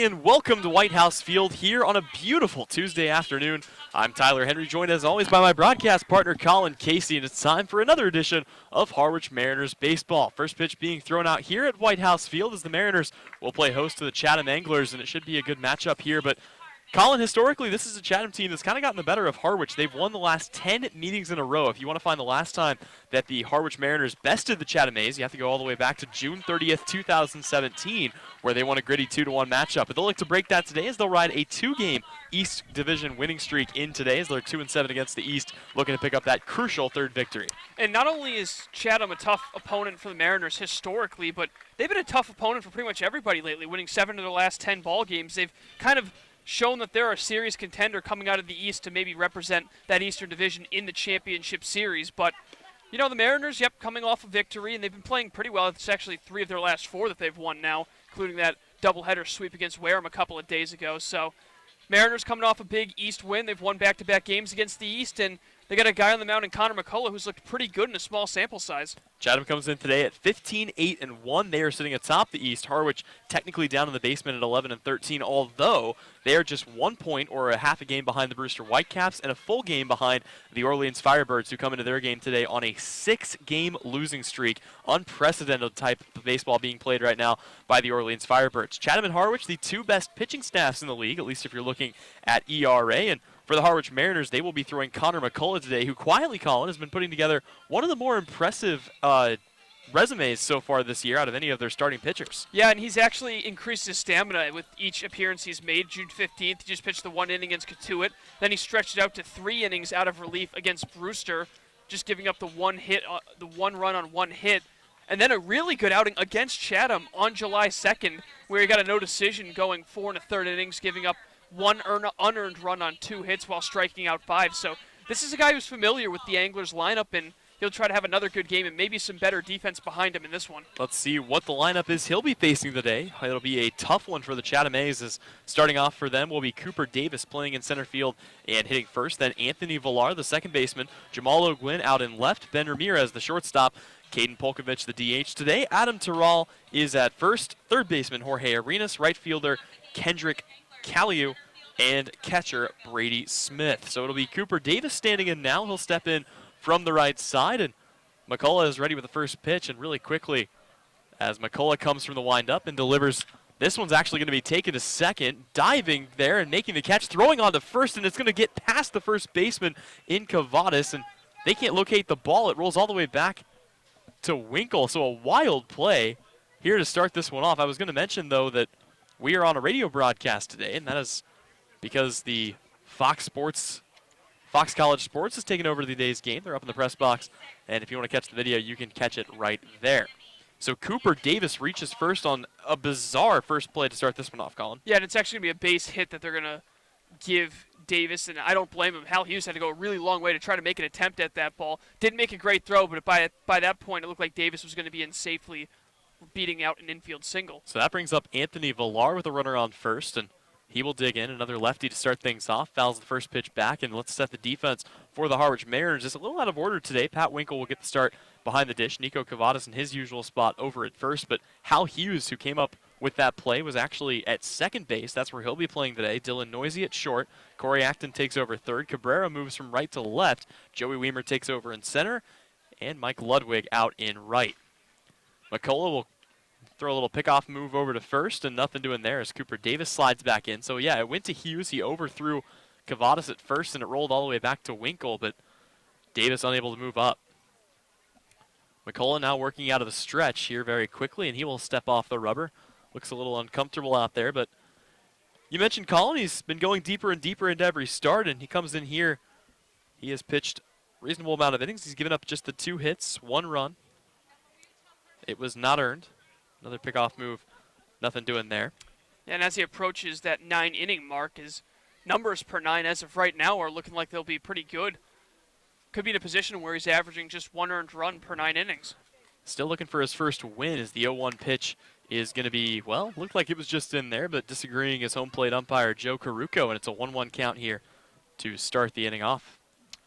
And welcome to White House Field here on a beautiful Tuesday afternoon. I'm Tyler Henry, joined as always by my broadcast partner Colin Casey, and it's time for another edition of Harwich Mariners baseball. First pitch being thrown out here at White House Field as the Mariners will play host to the Chatham Anglers, and it should be a good matchup here. But Colin, historically, this is a Chatham team that's kind of gotten the better of Harwich. They've won the last 10 meetings in a row. If you want to find the last time that the Harwich Mariners bested the Chatham A's, you have to go all the way back to June 30th, 2017, where they won a gritty 2-1 matchup. But they'll look to break that today as they'll ride a two-game East Division winning streak in today as they're 2-7 against the East, looking to pick up that crucial third victory. And not only is Chatham a tough opponent for the Mariners historically, but they've been a tough opponent for pretty much everybody lately, winning 7 of their last 10 ball games. They've kind of shown that they're a serious contender coming out of the East to maybe represent that Eastern Division in the championship series. But, you know, the Mariners, coming off a victory, and they've been playing pretty well. It's actually 3 of their last 4 that they've won now, including that doubleheader sweep against Wareham a couple of days ago. So Mariners coming off a big East win. They've won back-to-back games against the East, and they got a guy on the mound in Connor McCullough who's looked pretty good in a small sample size. Chatham comes in today at 15-8-1. They are sitting atop the East. Harwich technically down in the basement at 11-13, although they are just 1 point or a half a game behind the Brewster Whitecaps and a full game behind the Orleans Firebirds, who come into their game today on a 6-game losing streak. Unprecedented type of baseball being played right now by the Orleans Firebirds. Chatham and Harwich, the 2 best pitching staffs in the league, at least if you're looking at ERA. And for the Harwich Mariners, they will be throwing Connor McCullough today, who quietly, Colin, has been putting together one of the more impressive resumes so far this year out of any of their starting pitchers. Yeah, and he's actually increased his stamina with each appearance he's made. June 15th, he just pitched the 1 inning against Katuitt. Then he stretched it out to 3 innings out of relief against Brewster, just giving up the 1 hit, the 1 run on 1 hit. And then a really good outing against Chatham on July 2nd, where he got a no decision going 4 1/3 innings, giving up 1 unearned run on 2 hits while striking out 5. So this is a guy who's familiar with the Anglers lineup, and he'll try to have another good game and maybe some better defense behind him in this one. Let's see what the lineup is he'll be facing today. It'll be a tough one for the Chatham A's, as starting off for them will be Cooper Davis playing in center field and hitting first. Then Anthony Villar, the second baseman. Jamal O'Gwyn out in left. Ben Ramirez, the shortstop. Caden Polkovich, the DH. Today, Adam Terrell is at first. Third baseman, Jorge Arenas. Right fielder, Kendrick Caliu, and catcher Brady Smith. So it'll be Cooper Davis standing in now. He'll step in from the right side, and McCullough is ready with the first pitch, and really quickly as McCullough comes from the windup and delivers. This one's actually going to be taken to second, diving there and making the catch, throwing on to first, and it's going to get past the first baseman in Kavadis, and they can't locate the ball. It rolls all the way back to Winkle, so a wild play here to start this one off. I was going to mention, though, that we are on a radio broadcast today, and that is because the Fox College Sports has taken over the day's game. They're up in the press box, and if you want to catch the video, you can catch it right there. So Cooper Davis reaches first on a bizarre first play to start this one off, Colin. Yeah, and it's actually going to be a base hit that they're going to give Davis, and I don't blame him. Hal Hughes had to go a really long way to try to make an attempt at that ball. Didn't make a great throw, but by that point, it looked like Davis was going to be in safely, beating out an infield single. So that brings up Anthony Villar with a runner on first, and he will dig in. Another lefty to start things off. Fouls the first pitch back, and let's set the defense for the Harwich Mariners. It's a little out of order today. Pat Winkle will get the start behind the dish. Nico Kavadis in his usual spot over at first, but Hal Hughes, who came up with that play, was actually at second base. That's where he'll be playing today. Dylan Noisy at short. Corey Acton takes over third. Cabrera moves from right to left. Joey Weimer takes over in center, and Mike Ludwig out in right. McCullough will throw a little pickoff move over to first, and nothing doing there as Cooper Davis slides back in. So, yeah, it went to Hughes. He overthrew Kavadis at first, and it rolled all the way back to Winkle, but Davis unable to move up. McCullough now working out of the stretch here very quickly, and he will step off the rubber. Looks a little uncomfortable out there, but you mentioned Colin. He's been going deeper and deeper into every start, and he comes in here. He has pitched a reasonable amount of innings. He's given up just the 2 hits, 1 run. It was not earned. Another pickoff move, nothing doing there. And as he approaches that 9-inning mark, his numbers per 9 as of right now are looking like they'll be pretty good. Could be in a position where he's averaging just 1 earned run per 9 innings. Still looking for his first win as the 0-1 pitch is going to be, well, looked like it was just in there, but disagreeing is home plate umpire Joe Caruco, and it's a 1-1 count here to start the inning off.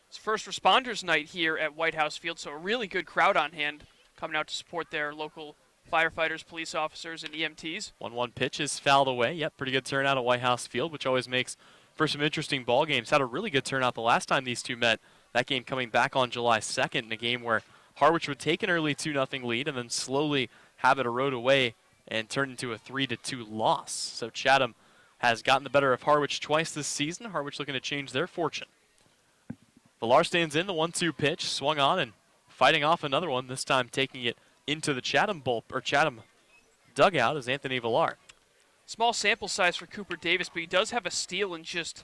It's first responders night here at White House Field, so a really good crowd on hand coming out to support their local firefighters, police officers, and EMTs. 1-1 pitch is fouled away. Yep, pretty good turnout at White House Field, which always makes for some interesting ball games. Had a really good turnout the last time these two met. That game coming back on July 2nd in a game where Harwich would take an early 2-0 lead and then slowly have it erode away and turn into a 3-2 loss. So Chatham has gotten the better of Harwich twice this season. Harwich looking to change their fortune. Villar stands in, the 1-2 pitch, swung on and fighting off another one, this time taking it into the Chatham dugout is Anthony Villar. Small sample size for Cooper Davis, but he does have a steal in just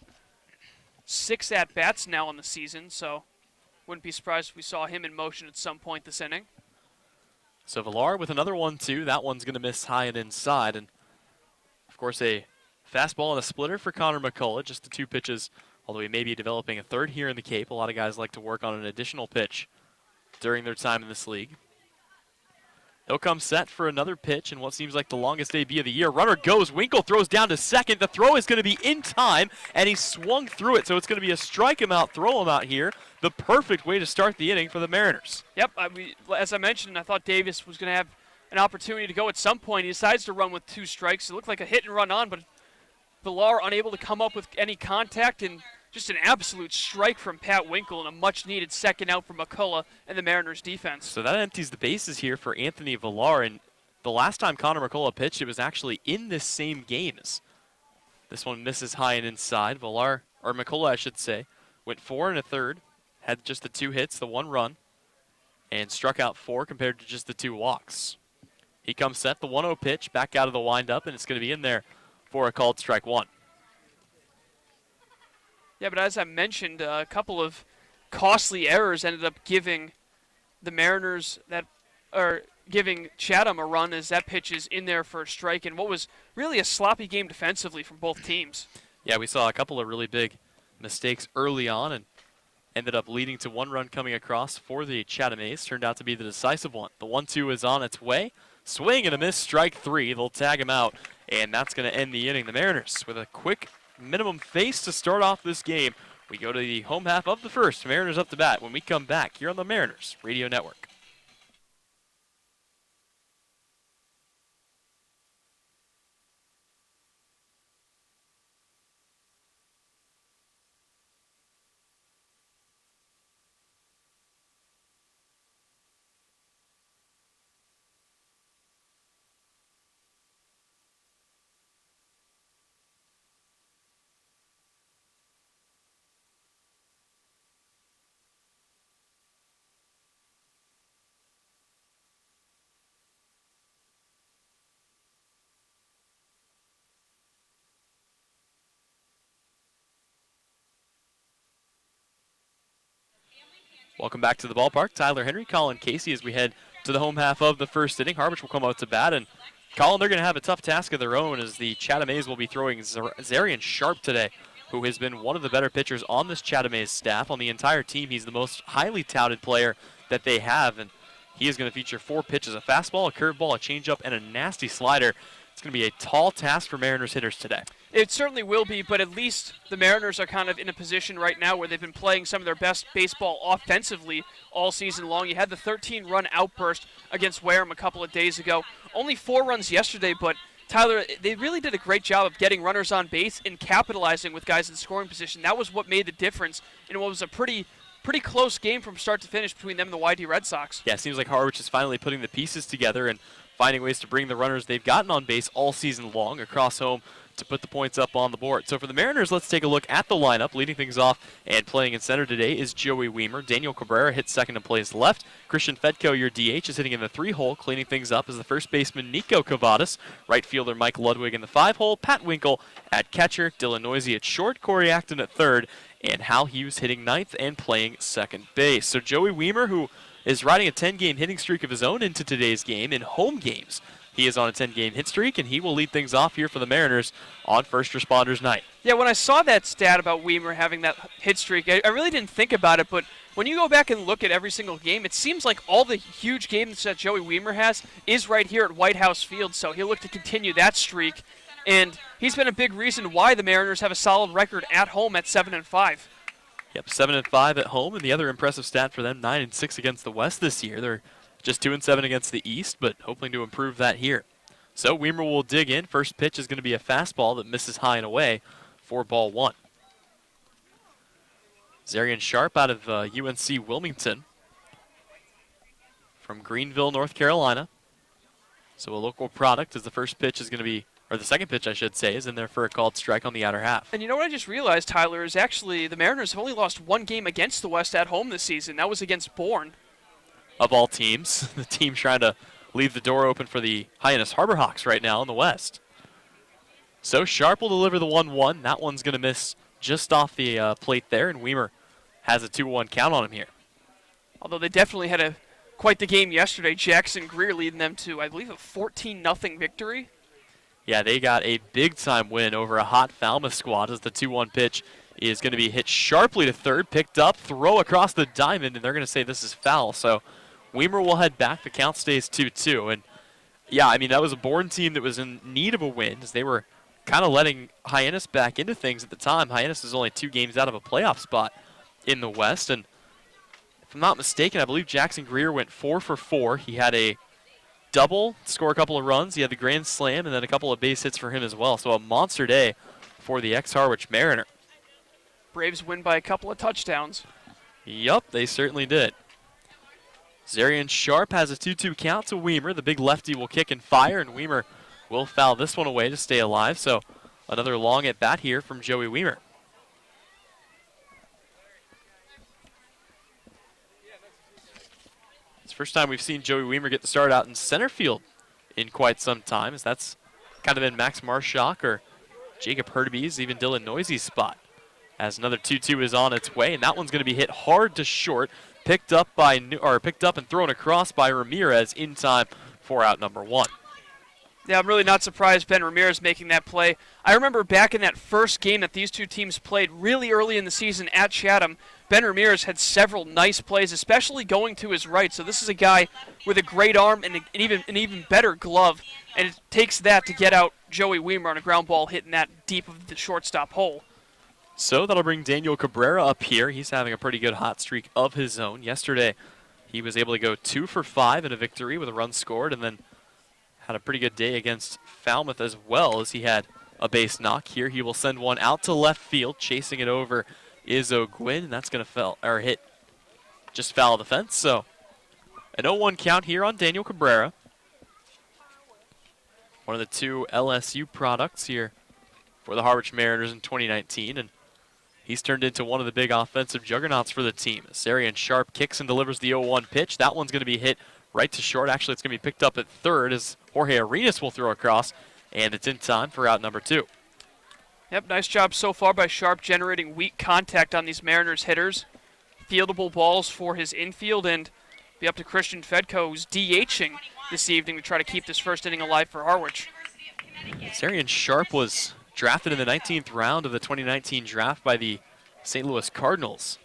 6 at-bats now in the season, so wouldn't be surprised if we saw him in motion at some point this inning. So Villar with another 1-2. That one's going to miss high and inside. And, of course, a fastball and a splitter for Connor McCullough. Just the 2 pitches, although he may be developing a third here in the Cape. A lot of guys like to work on an additional pitch during their time in this league. He'll come set for another pitch in what seems like the longest debut of the year. Runner goes. Winkle throws down to second. The throw is going to be in time, and he swung through it. So it's going to be a strike him out, throw him out here. The perfect way to start the inning for the Mariners. Yep, as I mentioned, I thought Davis was going to have an opportunity to go at some point. He decides to run with 2 strikes. It looked like a hit and run on, but Villar unable to come up with any contact, and just an absolute strike from Pat Winkle and a much-needed second out for McCullough and the Mariners' defense. So that empties the bases here for Anthony Villar, and the last time Connor McCullough pitched, it was actually in this same game. This one misses high and inside. McCullough, I should say, went 4 1/3, had just the 2 hits, the 1 run, and struck out 4 compared to just the 2 walks. He comes set, the 1-0 pitch, back out of the windup, and it's going to be in there for a called strike 1. Yeah, but as I mentioned, a couple of costly errors ended up giving the Mariners giving Chatham a run as that pitch is in there for a strike, and what was really a sloppy game defensively from both teams. Yeah, we saw a couple of really big mistakes early on and ended up leading to 1 run coming across for the Chatham A's. Turned out to be the decisive one. The 1-2 is on its way. Swing and a miss, strike 3. They'll tag him out, and that's going to end the inning. The Mariners with a quick minimum face to start off this game. We go to the home half of the first. Mariners up to bat when we come back here on the Mariners Radio Network. Welcome back to the ballpark. Tyler Henry, Colin Casey as we head to the home half of the first inning. Harwich will come out to bat, and Colin, they're going to have a tough task of their own as the Chatham A's will be throwing Zarian Sharp today, who has been one of the better pitchers on this Chatham A's staff. On the entire team, he's the most highly touted player that they have, and he is going to feature 4 pitches, a fastball, a curveball, a changeup, and a nasty slider. It's going to be a tall task for Mariners hitters today. It certainly will be, but at least the Mariners are kind of in a position right now where they've been playing some of their best baseball offensively all season long. You had the 13-run outburst against Wareham a couple of days ago. Only 4 runs yesterday, but Tyler, they really did a great job of getting runners on base and capitalizing with guys in scoring position. That was what made the difference in what was a pretty close game from start to finish between them and the YD Red Sox. Yeah, it seems like Harwich is finally putting the pieces together and finding ways to bring the runners they've gotten on base all season long across home to put the points up on the board. So for the Mariners, let's take a look at the lineup. Leading things off and playing in center today is Joey Weimer. Daniel Cabrera hits second and plays left. Christian Fedko, your DH, is hitting in the 3-hole. Cleaning things up is the first baseman Nico Kavadis. Right fielder Mike Ludwig in the 5-hole. Pat Winkle at catcher. Dylan Noisy at short. Corey Acton at third. And Hal Hughes hitting ninth and playing second base. So Joey Weimer, who is riding a 10-game hitting streak of his own into today's game in home games. He is on a 10-game hit streak, and he will lead things off here for the Mariners on First Responders Night. Yeah, when I saw that stat about Weimer having that hit streak, I really didn't think about it, but when you go back and look at every single game, it seems like all the huge games that Joey Weimer has is right here at White House Field, so he'll look to continue that streak, and he's been a big reason why the Mariners have a solid record at home at 7-5. Yep, 7-5 at home, and the other impressive stat for them, 9-6 against the West this year. They're Just 2-7 against the East, but hoping to improve that here. So Weimer will dig in. First pitch is going to be a fastball that misses high and away for ball 1. Zarian Sharp out of UNC Wilmington from Greenville, North Carolina. So a local product as the first pitch is going to be, or the second pitch I should say, is in there for a called strike on the outer half. And you know what I just realized, Tyler, is actually the Mariners have only lost one game against the West at home this season. That was against Bourne. Of all teams, the team trying to leave the door open for the Hyannis Harbor Hawks right now in the West. So Sharp will deliver the 1-1. That one's going to miss just off the plate there, and Weimer has a 2-1 count on him here. Although they definitely had quite the game yesterday. Jackson Greer leading them to, I believe, a 14-0 victory. Yeah, they got a big-time win over a hot Falmouth squad as the 2-1 pitch is going to be hit sharply to third, picked up, throw across the diamond, and they're going to say this is foul. So Weimer will head back. The count stays 2-2. And, yeah, I mean, that was a Bourne team that was in need of a win as they were kind of letting Hyannis back into things at the time. Hyannis is only 2 games out of a playoff spot in the West. And if I'm not mistaken, I believe Jackson Greer went 4 for 4. He had a double, score a couple of runs. He had the grand slam, and then a couple of base hits for him as well. So a monster day for the ex-Harwich Mariner. Braves win by a couple of touchdowns. Yup, they certainly did. Zarian Sharp has a 2-2 count to Weimer. The big lefty will kick and fire, and Weimer will foul this one away to stay alive. So another long at bat here from Joey Weimer. It's the first time we've seen Joey Weimer get the start out in center field in quite some time, as that's kind of been Max Marshock or Jacob Hurtubise, even Dylan Noisy's spot. As another 2-2 is on its way, and that one's going to be hit hard to short, picked up and thrown across by Ramirez in time for out number 1. Yeah, I'm really not surprised Ben Ramirez making that play. I remember back in that first game that these two teams played really early in the season at Chatham, Ben Ramirez had several nice plays, especially going to his right. So this is a guy with a great arm and an even better glove, and it takes that to get out Joey Weimer on a ground ball hitting that deep of the shortstop hole. So that'll bring Daniel Cabrera up here. He's having a pretty good hot streak of his own. Yesterday, he was able to go 2 for 5 in a victory with a run scored, and then had a pretty good day against Falmouth as well, as he had a base knock. Here he will send one out to left field. Chasing it over is O'Gwyn, and that's going to hit just foul the fence. So an 0-1 count here on Daniel Cabrera. One of the 2 LSU products here for the Harwich Mariners in 2019, and he's turned into one of the big offensive juggernauts for the team. Zarian Sharp kicks and delivers the 0-1 pitch. That one's going to be hit right to short. Actually, it's going to be picked up at third as Jorge Arenas will throw across, and it's in time for out number 2. Yep, nice job so far by Sharp generating weak contact on these Mariners hitters. Fieldable balls for his infield, and be up to Christian Fedko, who's DHing this evening to try to keep this first inning alive for Harwich. Zarian Sharp was drafted in the 19th round of the 2019 draft by the St. Louis Cardinals.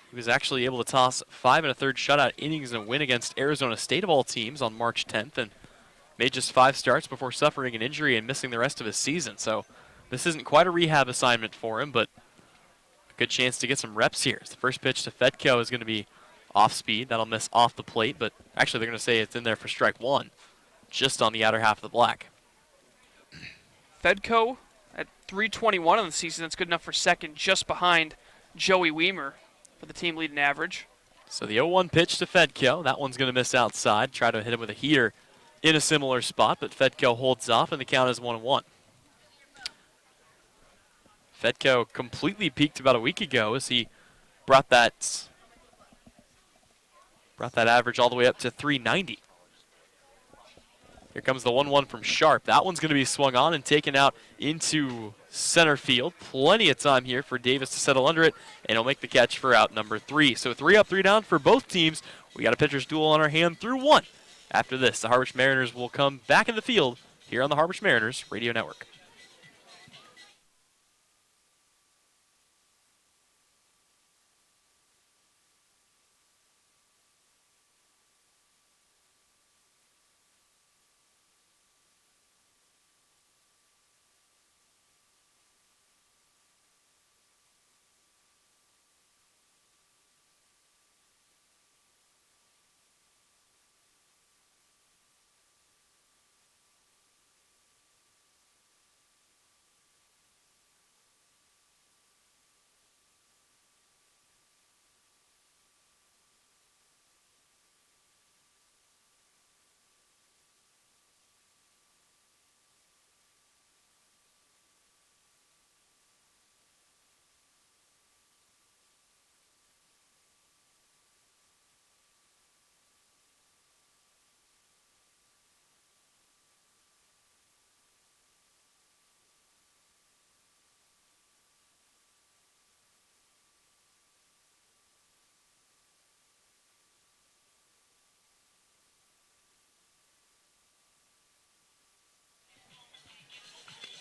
He was actually able to toss 5 1/3 shutout innings in a win against Arizona State of all teams on March 10th, and made just 5 starts before suffering an injury and missing the rest of his season. So this isn't quite a rehab assignment for him, but a good chance to get some reps here. The first pitch to Fedko is going to be off speed. That'll miss off the plate, but actually they're going to say it's in there for strike 1, just on the outer half of the black. Fedko at 321 on the season. That's good enough for second, just behind Joey Weimer for the team leading average. So the 0-1 pitch to Fedko. That one's going to miss outside. Try to hit him with a heater in a similar spot, but Fedko holds off, and the count is 1-1. Fedko completely peaked about a week ago as he brought that average all the way up to 390. Here comes the 1-1 from Sharp. That one's going to be swung on and taken out into center field. Plenty of time here for Davis to settle under it, and he'll make the catch for out number 3. So 3 up, 3 down for both teams. We got a pitcher's duel on our hand through 1. After this, the Harwich Mariners will come back in the field here on the Harwich Mariners Radio Network.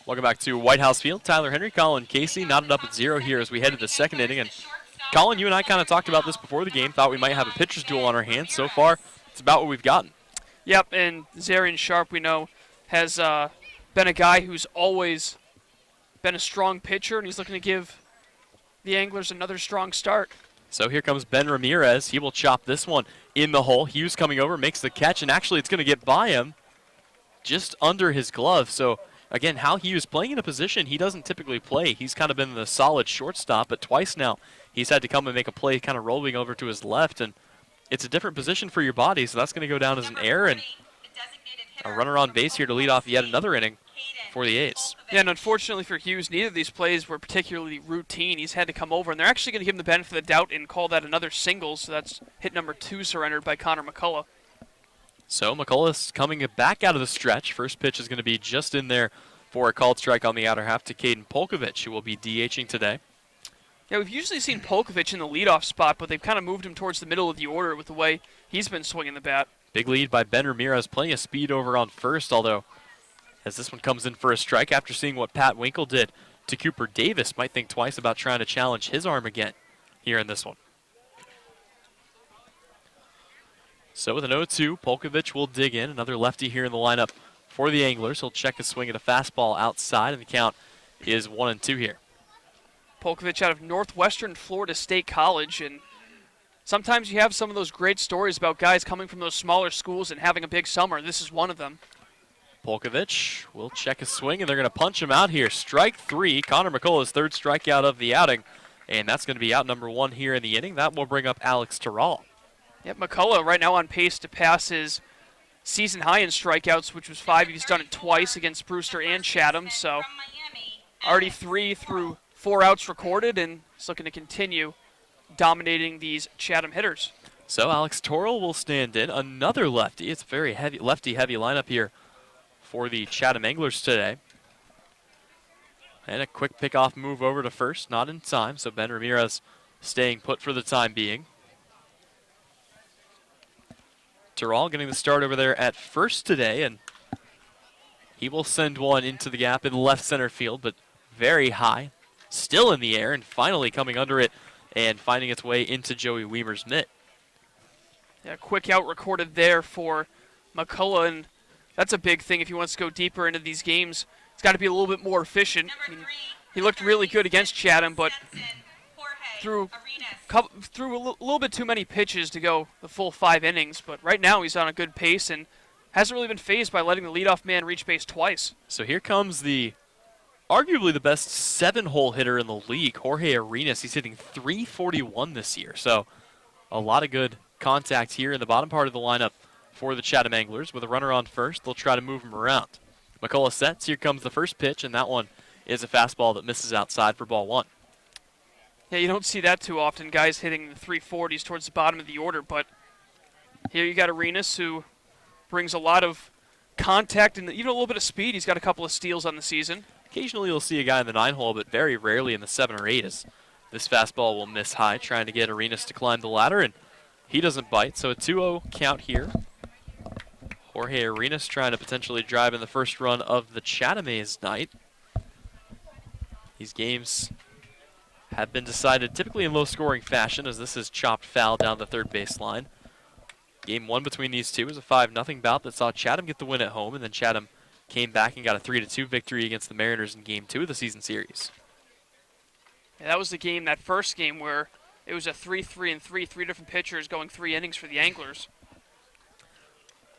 Welcome back to White House Field. Tyler Henry, Colin Casey knotted up at 0 here as we head to the second inning. And Colin, you and I kind of talked about this before the game. Thought we might have a pitcher's duel on our hands. So far, it's about what we've gotten. Yep, and Zarian Sharp, we know, has been a guy who's always been a strong pitcher, and he's looking to give the Anglers another strong start. So here comes Ben Ramirez. He will chop this one in the hole. Hughes coming over, makes the catch, and actually it's going to get by him just under his glove. So again, how Hughes playing in a position he doesn't typically play. He's kind of been the solid shortstop, but twice now he's had to come and make a play kind of rolling over to his left, and it's a different position for your body, so that's going to go down as an error, and a runner on base here to lead off yet another inning for the A's. Yeah, and unfortunately for Hughes, neither of these plays were particularly routine. He's had to come over, and they're actually going to give him the benefit of the doubt and call that another single, so that's hit number 2 surrendered by Connor McCullough. So McCullough's coming back out of the stretch. First pitch is going to be just in there for a called strike on the outer half to Caden Polkovich, who will be DHing today. Yeah, we've usually seen Polkovich in the leadoff spot, but they've kind of moved him towards the middle of the order with the way he's been swinging the bat. Big lead by Ben Ramirez, plenty of speed over on first, although as this one comes in for a strike after seeing what Pat Winkle did to Cooper Davis, might think twice about trying to challenge his arm again here in this one. So with an 0-2, Polkovich will dig in. Another lefty here in the lineup for the Anglers. He'll check his swing at a fastball outside, and the count is 1-2 here. Polkovich out of Northwestern Florida State College, and sometimes you have some of those great stories about guys coming from those smaller schools and having a big summer. This is one of them. Polkovich will check his swing, and they're going to punch him out here. Strike 3, Connor McCullough's third strikeout of the outing, and that's going to be out number 1 here in the inning. That will bring up Alex Terrell. Yep, McCullough right now on pace to pass his season high in strikeouts, which was 5. He's done it twice against Brewster and Chatham, so already 3 through 4 outs recorded, and he's looking to continue dominating these Chatham hitters. So Alex Terrell will stand in. Another lefty. It's a very heavy, lefty-heavy lineup here for the Chatham Anglers today. And a quick pickoff move over to first, not in time, so Ben Ramirez staying put for the time being. Terrell getting the start over there at first today, and he will send one into the gap in left center field, but very high, still in the air, and finally coming under it and finding its way into Joey Weimer's mitt. Yeah, quick out recorded there for McCullough, and that's a big thing if he wants to go deeper into these games. He's got to be a little bit more efficient. I mean, he looked really good against Chatham, but threw a little bit too many pitches to go the full 5 innings. But right now he's on a good pace and hasn't really been fazed by letting the leadoff man reach base twice. So here comes arguably the best 7-hole hitter in the league, Jorge Arenas. He's hitting .341 this year, so a lot of good contact here in the bottom part of the lineup for the Chatham Anglers. With a runner on first, they'll try to move him around. McCullough sets. Here comes the first pitch, and that one is a fastball that misses outside for ball 1. Yeah, you don't see that too often, guys hitting the 340s towards the bottom of the order, but here you got Arenas, who brings a lot of contact and even a little bit of speed. He's got a couple of steals on the season. Occasionally you'll see a guy in the 9-hole, but very rarely in the 7 or 8 as this fastball will miss high, trying to get Arenas to climb the ladder, and he doesn't bite, so a 2-0 count here. Jorge Arenas trying to potentially drive in the first run of the Chatham A's night. These games have been decided typically in low-scoring fashion, as this is chopped foul down the third baseline. Game 1 between these two is a 5-0 bout that saw Chatham get the win at home, and then Chatham came back and got a 3-2 victory against the Mariners in Game 2 of the season series. Yeah, that was the game, that first game, where it was a 3-3-3, 3 different pitchers going 3 innings for the Anglers.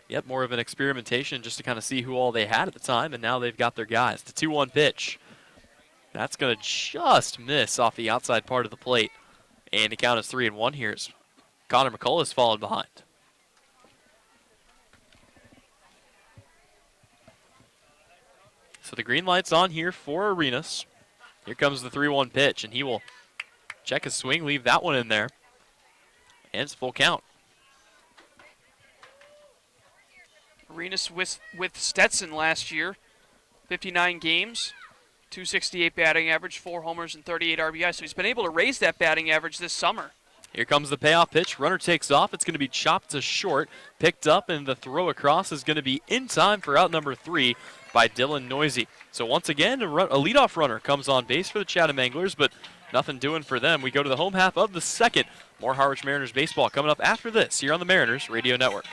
Yep, more of an experimentation just to kind of see who all they had at the time, and now they've got their guys. The 2-1 pitch. That's going to just miss off the outside part of the plate. And the count is 3-1 here as Connor McCullough has fallen behind. So the green light's on here for Arenas. Here comes the 3-1 pitch, and he will check his swing, leave that one in there. And it's full count. Arenas with Stetson last year, 59 games, .268 batting average, 4 homers and 38 RBI. So he's been able to raise that batting average this summer. Here comes the payoff pitch. Runner takes off. It's going to be chopped to short, picked up, and the throw across is going to be in time for out number 3 by Dylan Noisy. So once again, a leadoff runner comes on base for the Chatham Anglers, but nothing doing for them. We go to the home half of the second. More Harwich Mariners baseball coming up after this here on the Mariners Radio Network.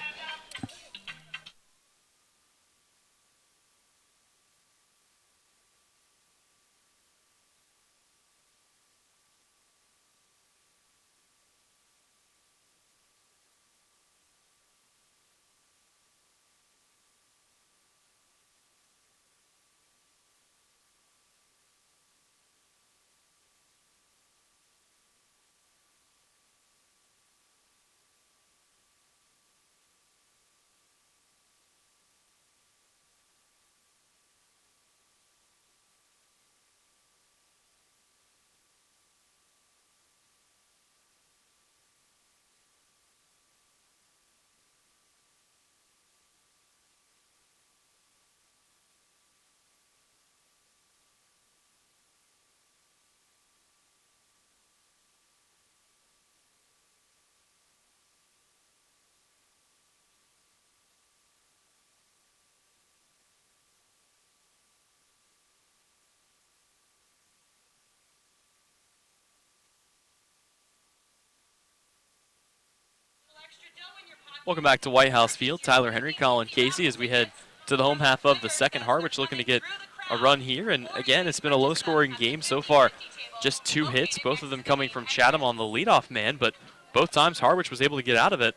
Welcome back to White House Field. Tyler Henry, Colin Casey as we head to the home half of the second. Harwich looking to get a run here. And again, it's been a low-scoring game so far. Just 2 hits, both of them coming from Chatham on the leadoff man, but both times Harwich was able to get out of it.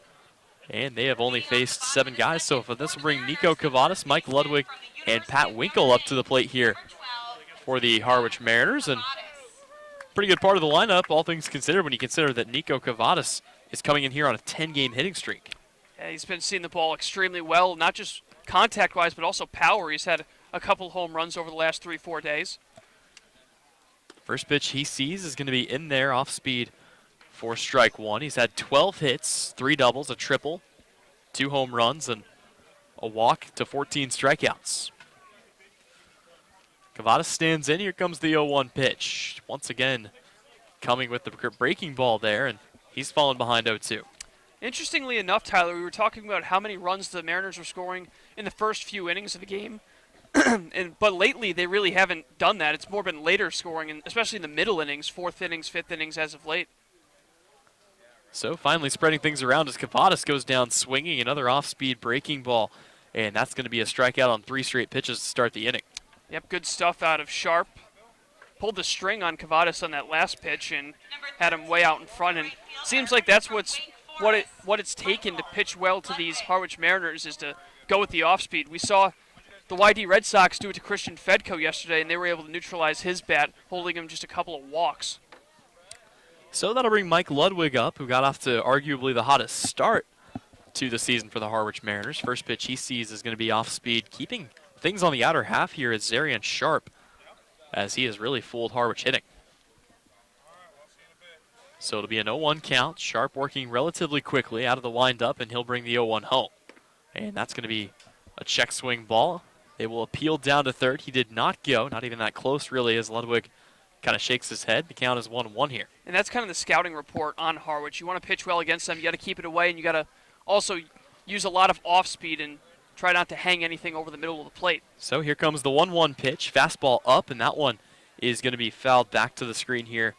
And they have only faced 7 guys so far. This will bring Nico Kavadis, Mike Ludwig, and Pat Winkle up to the plate here for the Harwich Mariners. And pretty good part of the lineup, all things considered, when you consider that Nico Kavadis is coming in here on a 10-game hitting streak. Yeah, he's been seeing the ball extremely well, not just contact-wise, but also power. He's had a couple home runs over the last 3-4 days. First pitch he sees is going to be in there off speed for strike 1. He's had 12 hits, 3 doubles, a triple, 2 home runs, and a walk to 14 strikeouts. Kavadis stands in. Here comes the 0-1 pitch. Once again, coming with the breaking ball there, and he's fallen behind 0-2. Interestingly enough, Tyler, we were talking about how many runs the Mariners were scoring in the first few innings of the game. But lately, they really haven't done that. It's more been later scoring, and especially in the middle innings, 4th innings, 5th innings as of late. So finally spreading things around as Kavadis goes down swinging, another off-speed breaking ball. And that's going to be a strikeout on 3 straight pitches to start the inning. Yep, good stuff out of Sharp. Pulled the string on Kavadis on that last pitch and had him way out in front. And seems like that's what it's taken to pitch well to these Harwich Mariners is to go with the off-speed. We saw the YD Red Sox do it to Christian Fedko yesterday, and they were able to neutralize his bat, holding him just a couple of walks. So that'll bring Mike Ludwig up, who got off to arguably the hottest start to the season for the Harwich Mariners. First pitch he sees is going to be off-speed, keeping things on the outer half here is Zarian Sharp, as he has really fooled Harwich hitting. So it'll be an 0-1 count. Sharp working relatively quickly out of the windup, and he'll bring the 0-1 home. And that's going to be a check swing ball. They will appeal down to third. He did not go, not even that close really, as Ludwig kind of shakes his head. The count is 1-1 here. And that's kind of the scouting report on Harwich. You want to pitch well against them. You got to keep it away, and you got to also use a lot of off-speed and try not to hang anything over the middle of the plate. So here comes the 1-1 pitch. Fastball up, and that one is going to be fouled back to the screen here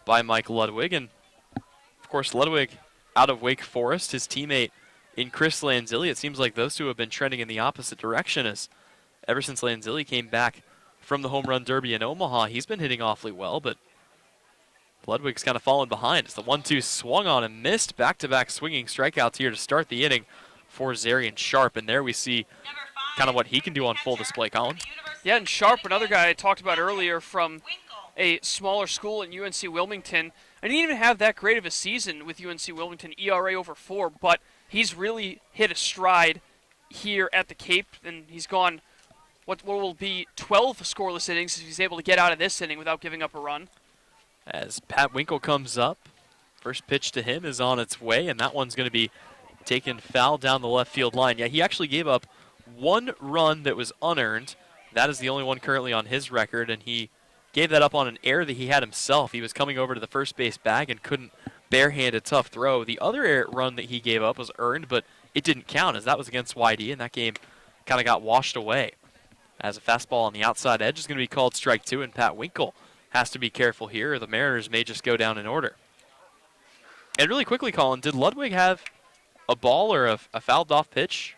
by Mike Ludwig. And, of course, Ludwig out of Wake Forest, his teammate in Chris Lanzilli. It seems like those two have been trending in the opposite direction as ever since Lanzilli came back from the Home Run Derby in Omaha, he's been hitting awfully well, but Ludwig's kind of fallen behind as the 1-2 swung on and missed. Back-to-back swinging strikeouts here to start the inning for Zarian Sharp, and there we see kind of what he can do on full display, Colin. Yeah, and Sharp, another guy I talked about earlier from a smaller school in UNC Wilmington. I didn't even have that great of a season with UNC Wilmington, ERA over 4, but he's really hit a stride here at the Cape, and he's gone what will be 12 scoreless innings if he's able to get out of this inning without giving up a run. As Pat Winkle comes up, first pitch to him is on its way, and that one's going to be taken foul down the left field line. Yeah, he actually gave up 1 run that was unearned. That is the only one currently on his record, and he gave that up on an error that he had himself. He was coming over to the first base bag and couldn't barehand a tough throw. The other run that he gave up was earned, but it didn't count as that was against YD, and that game kind of got washed away. as a fastball on the outside edge is going to be called strike 2, and Pat Winkle has to be careful here, or the Mariners may just go down in order. And really quickly, Colin, did Ludwig have a ball or a fouled off pitch?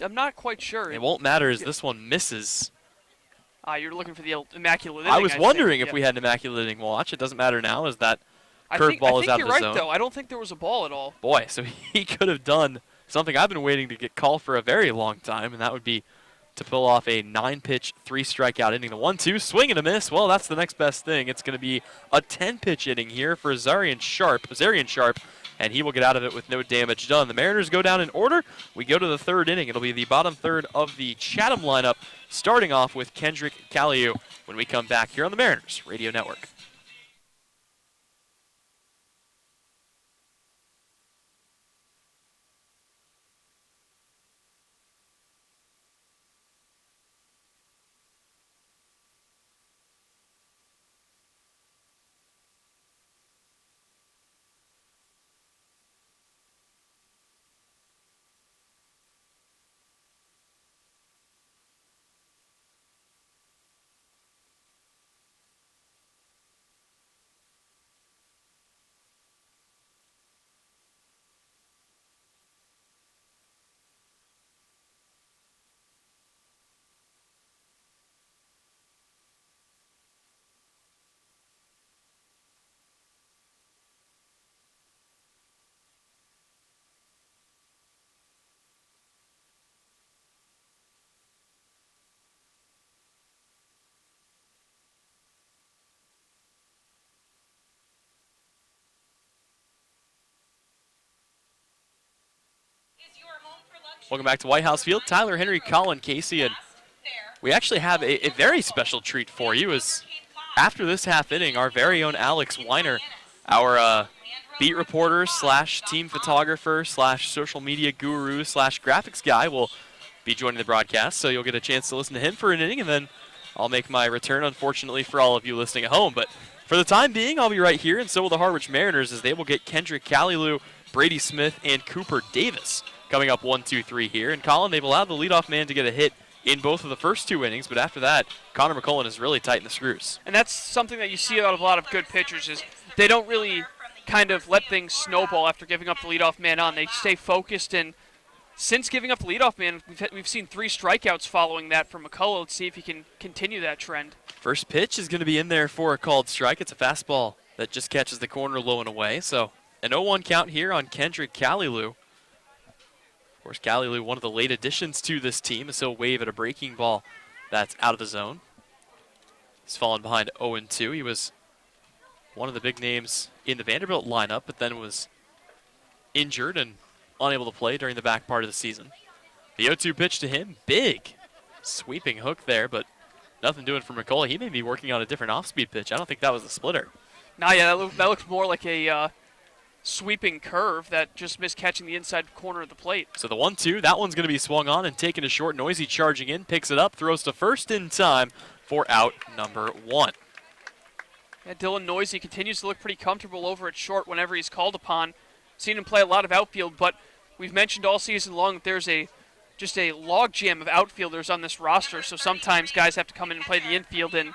I'm not quite sure. It won't matter as this one misses. You're looking for the immaculate I inning, was wondering if we had an immaculate inning watch. It doesn't matter now as that curveball is out of the zone. I think you're right, though. I don't think there was a ball at all. Boy, so he could have done something I've been waiting to get called for a very long time, and that would be to pull off a 9-pitch, 3-strikeout inning. The 1-2, swing and a miss. Well, that's the next best thing. It's going to be a 10-pitch inning here for Zarian Sharp, and he will get out of it with no damage done. The Mariners go down in order. We go to the 3rd inning. It'll be the bottom third of the Chatham lineup, starting off with Kendrick Caliu when we come back here on the Mariners Radio Network. Welcome back to White House Field. Tyler Henry, Colin Casey, and we actually have a very special treat for you as after this half inning, our very own Alex Weiner, our beat reporter slash team photographer slash social media guru slash graphics guy will be joining the broadcast, so you'll get a chance to listen to him for an inning, and then I'll make my return, unfortunately, for all of you listening at home. But for the time being, I'll be right here, and so will the Harwich Mariners as they will get Kendrick Caliu, Brady Smith, and Cooper Davis coming up 1-2-3 here. And Colin, they've allowed the leadoff man to get a hit in both of the first 2 innings, but after that, Connor McCullough is really tighten the screws. And that's something that you see out of a lot of good pitchers is they don't really kind of let things snowball after giving up the leadoff man on. They stay focused, and since giving up the leadoff man, we've seen 3 strikeouts following that from McCullough. Let's see if he can continue that trend. First pitch is going to be in there for a called strike. It's a fastball that just catches the corner low and away. So an 0-1 count here on Kendrick Caliu. Of course, Caliu, one of the late additions to this team, as he'll wave at a breaking ball that's out of the zone. He's fallen behind 0-2. He was one of the big names in the Vanderbilt lineup, but then was injured and unable to play during the back part of the season. The 0-2 pitch to him, big sweeping hook there, but nothing doing for McCullough. He may be working on a different off-speed pitch. I don't think that was the splitter. Yeah, that looks more like a sweeping curve that just missed catching the inside corner of the plate. So the 1-2, that one's going to be swung on and taken to short. Noisy charging in, picks it up, throws to first in time for out number 1. Yeah, Dylan Noisy continues to look pretty comfortable over at short whenever he's called upon. Seen him play a lot of outfield, but we've mentioned all season long that there's just a logjam of outfielders on this roster, so sometimes guys have to come in and play the infield, and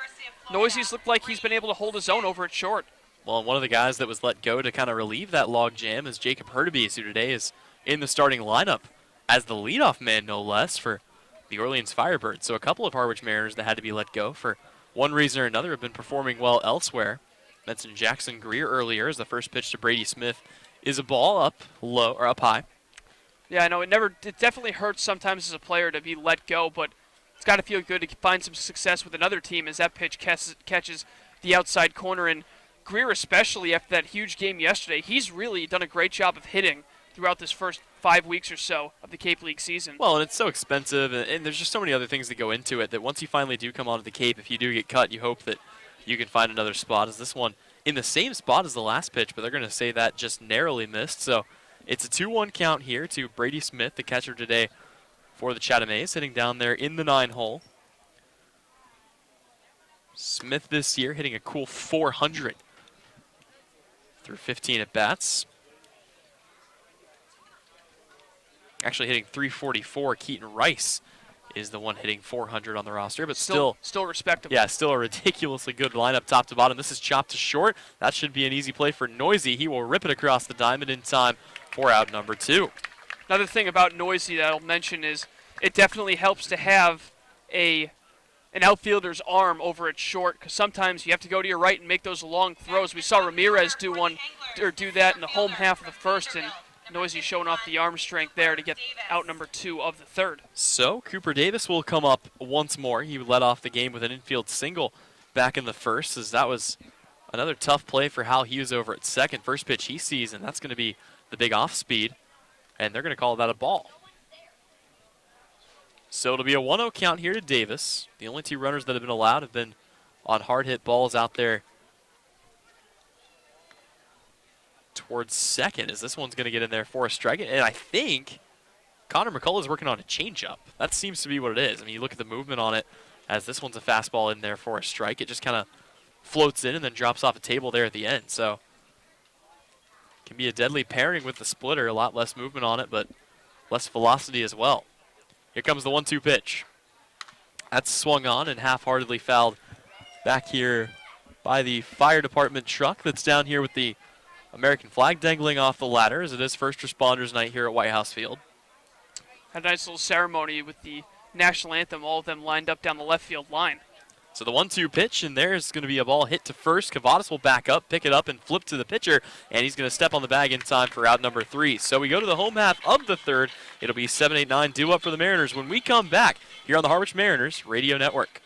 Noisy's looked like he's been able to hold his own over at short. Well, one of the guys that was let go to kind of relieve that logjam is Jacob Hurtubise, who today is in the starting lineup as the leadoff man, no less, for the Orleans Firebirds. So a couple of Harwich Mariners that had to be let go for one reason or another have been performing well elsewhere. Mentioned Jackson Greer earlier as the first pitch to Brady Smith is a ball up low or up high. Yeah, I know it definitely hurts sometimes as a player to be let go, but it's got to feel good to find some success with another team as that pitch catches the outside corner. And Greer, especially after that huge game yesterday, he's really done a great job of hitting throughout this first 5 weeks or so of the Cape League season. Well, and it's so expensive, and there's just so many other things that go into it that once you finally do come onto the Cape, if you do get cut, you hope that you can find another spot. As this one in the same spot as the last pitch, but they're going to say that just narrowly missed. So it's a 2-1 count here to Brady Smith, the catcher today for the Chatham A's, hitting down there in the 9-hole. Smith this year hitting a cool .400 through 15 at-bats. Actually hitting .344. Keaton Rice is the one hitting 400 on the roster, but Still respectable. yeah, still a ridiculously good lineup top to bottom. This is chopped to short. That should be an easy play for Noisy. He will rip it across the diamond in time for out number 2. Another thing about Noisy that I'll mention is it definitely helps to have an outfielder's arm over at short, because sometimes you have to go to your right and make those long throws. We saw Ramirez do that in the home half of the first, and Noisy showing off the arm strength there to get out number 2 of the third. So Cooper Davis will come up once more. He led off the game with an infield single back in the first, as that was another tough play for Hal Hughes over at second. First pitch he sees, and that's going to be the big off speed, and they're going to call that a ball. So it'll be a 1-0 count here to Davis. The only 2 runners that have been allowed have been on hard hit balls out there towards second, as this one's going to get in there for a strike. And I think Connor McCullough is working on a changeup. That seems to be what it is. I mean, you look at the movement on it, as this one's a fastball in there for a strike. It just kind of floats in and then drops off a table there at the end. So it can be a deadly pairing with the splitter. A lot less movement on it, but less velocity as well. Here comes the 1-2 pitch. That's swung on and half-heartedly fouled back here by the fire department truck that's down here with the American flag dangling off the ladder, as it is first responders night here at White House Field. Had a nice little ceremony with the national anthem, all of them lined up down the left field line. So the 1-2 pitch, and there's going to be a ball hit to first. Kavadis will back up, pick it up, and flip to the pitcher, and he's going to step on the bag in time for out number 3. So we go to the home half of the third. It'll be 7-8-9 due up for the Mariners when we come back here on the Harwich Mariners Radio Network.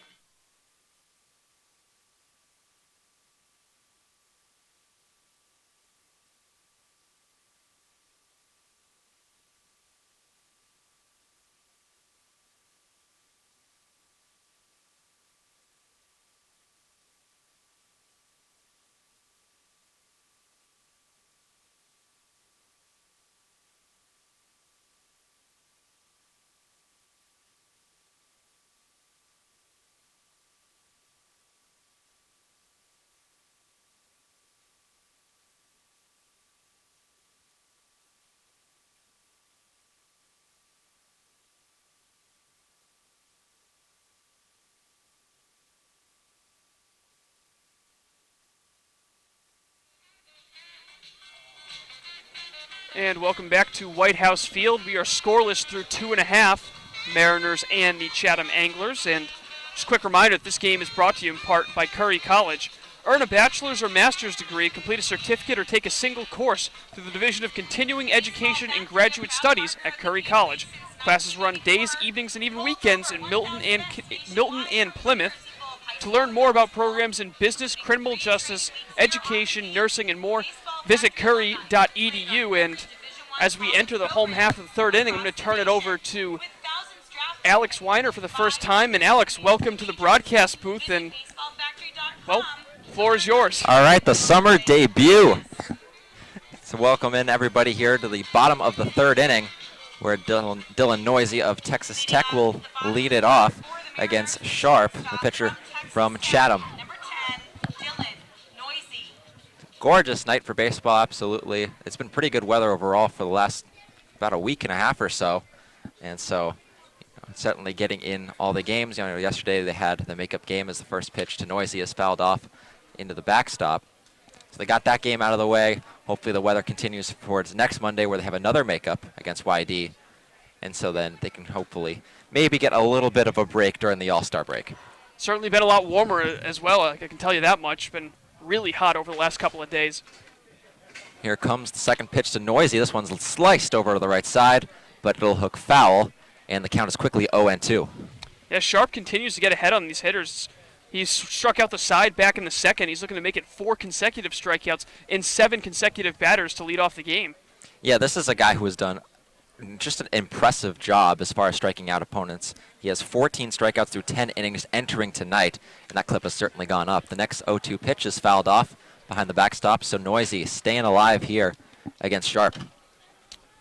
And welcome back to White House Field. We are scoreless through 2.5, Mariners and the Chatham Anglers. And just a quick reminder that this game is brought to you in part by Curry College. Earn a bachelor's or master's degree, complete a certificate, or take a single course through the Division of Continuing Education and Graduate Studies at Curry College. Classes run days, evenings, and even weekends in Milton and Plymouth. To learn more about programs in business, criminal justice, education, nursing, and more, visit curry.edu. And as we enter the home half of the third inning, I'm going to turn it over to Alex Weiner for the first time. And Alex, welcome to the broadcast booth. And, well, floor is yours. All right, the summer debut. So welcome in everybody here to the bottom of the third inning, where Dylan Noisy of Texas Tech will lead it off against Sharp, the pitcher from Chatham. Gorgeous night for baseball, absolutely. It's been pretty good weather overall for the last about a week and a half or so. And so certainly getting in all the games. Yesterday they had the makeup game as the first pitch to Noisy is fouled off into the backstop. So they got that game out of the way. Hopefully the weather continues towards next Monday, where they have another makeup against YD. And so then they can hopefully maybe get a little bit of a break during the All-Star break. Certainly been a lot warmer as well, I can tell you that much. Been really hot over the last couple of days. Here comes the second pitch to Noisy. This one's sliced over to the right side, but it'll hook foul, and the count is quickly 0-2. Yeah, Sharp continues to get ahead on these hitters. He's struck out the side back in the second. He's looking to make it 4 consecutive strikeouts and 7 consecutive batters to lead off the game. Yeah, this is a guy who has done just an impressive job as far as striking out opponents. He has 14 strikeouts through 10 innings entering tonight, and that clip has certainly gone up. The next 0-2 pitch is fouled off behind the backstop, so Noisy staying alive here against Sharp.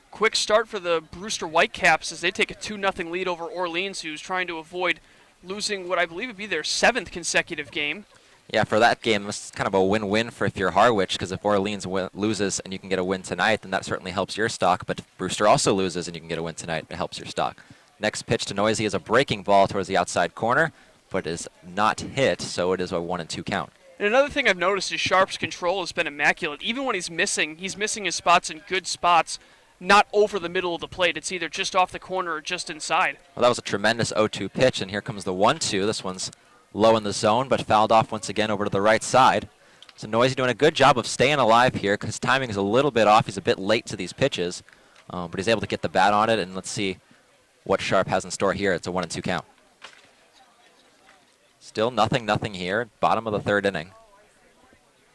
Quick start for the Brewster Whitecaps as they take a 2-0 lead over Orleans, who's trying to avoid losing what I believe would be their 7th consecutive game. Yeah, for that game, this is kind of a win-win if you're Harwich, because if Orleans loses and you can get a win tonight, then that certainly helps your stock. But if Brewster also loses and you can get a win tonight, it helps your stock. Next pitch to Noisy is a breaking ball towards the outside corner, but is not hit, so it is a 1-2 count. And another thing I've noticed is Sharp's control has been immaculate. Even when he's missing his spots in good spots, not over the middle of the plate. It's either just off the corner or just inside. Well, that was a tremendous 0-2 pitch, and here comes the 1-2. This one's low in the zone, but fouled off once again over to the right side. So Noisy doing a good job of staying alive here because timing is a little bit off. He's a bit late to these pitches, but he's able to get the bat on it, and let's see what Sharp has in store here. It's a 1-2 count. Still nothing here, bottom of the third inning.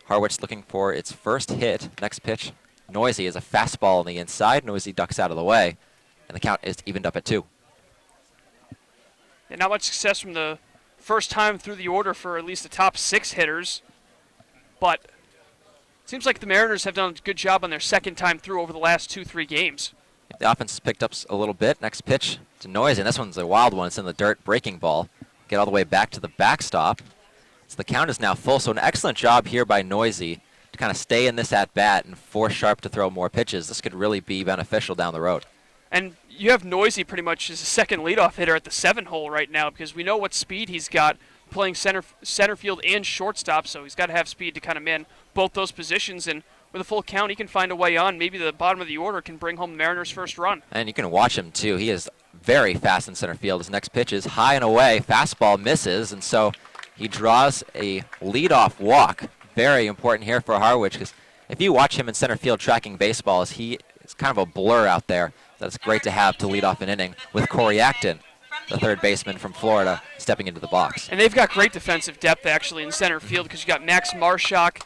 Harwich looking for its first hit. Next pitch, Noisy is a fastball on the inside. Noisy ducks out of the way, and the count is evened up at 2. And not much success from the first time through the order for at least the top 6 hitters, but it seems like the Mariners have done a good job on their second time through over the last 2-3 games. The offense has picked up a little bit. Next pitch to Noisy, and this one's a wild one. It's in the dirt, breaking ball. Get all the way back to the backstop. So the count is now full, so an excellent job here by Noisy to kind of stay in this at-bat and force Sharp to throw more pitches. This could really be beneficial down the road. And you have Noisy pretty much as a second leadoff hitter at the 7 hole right now because we know what speed he's got playing center field and shortstop, so he's got to have speed to kind of man both those positions. And with a full count, he can find a way on. Maybe the bottom of the order can bring home the Mariners' first run. And you can watch him, too. He is very fast in center field. His next pitch is high and away. Fastball misses, and so he draws a leadoff walk. Very important here for Harwich because if you watch him in center field tracking baseballs, he is kind of a blur out there. That's great to have to lead off an inning with Corey Acton, the third baseman from Florida, stepping into the box. And they've got great defensive depth, actually, in center field because you got Max Marshak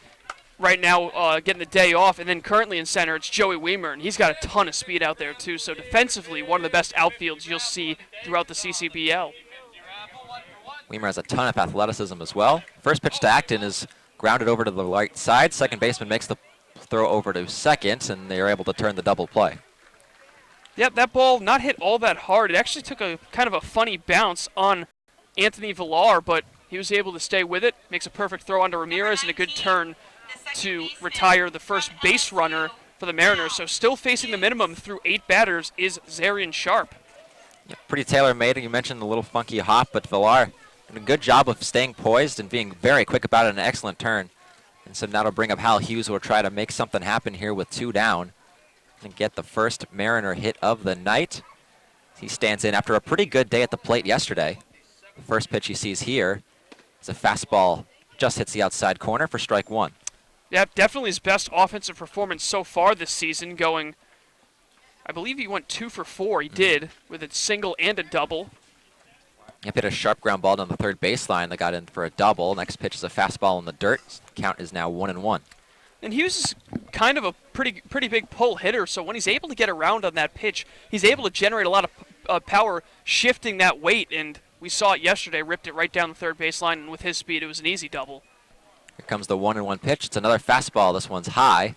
right now getting the day off, and then currently in center it's Joey Weimer, and he's got a ton of speed out there, too. So defensively, one of the best outfields you'll see throughout the CCBL. Weimer has a ton of athleticism as well. First pitch to Acton is grounded over to the right side. Second baseman makes the throw over to second, and they are able to turn the double play. Yep, that ball not hit all that hard. It actually took a kind of a funny bounce on Anthony Villar, but he was able to stay with it. Makes a perfect throw onto Ramirez and a good turn to retire the first base runner for the Mariners. So still facing the minimum through 8 batters is Zarian Sharp. Yeah, pretty tailor-made. You mentioned the little funky hop, but Villar did a good job of staying poised and being very quick about it. An excellent turn. And so now to bring up Hal Hughes, who will try to make something happen here with 2 down and get the first Mariner hit of the night. He stands in after a pretty good day at the plate yesterday. The first pitch he sees here is a fastball, just hits the outside corner for strike 1. Yeah, definitely his best offensive performance so far this season, going, I believe he went 2 for 4. He did, with a single and a double. He hit a sharp ground ball down the third baseline that got in for a double. Next pitch is a fastball in the dirt. Count is now 1-1. And Hughes is kind of a pretty big pull hitter, so when he's able to get around on that pitch, he's able to generate a lot of power shifting that weight, and we saw it yesterday, ripped it right down the third baseline, and with his speed, it was an easy double. Here comes the 1-1 pitch. It's another fastball. This one's high,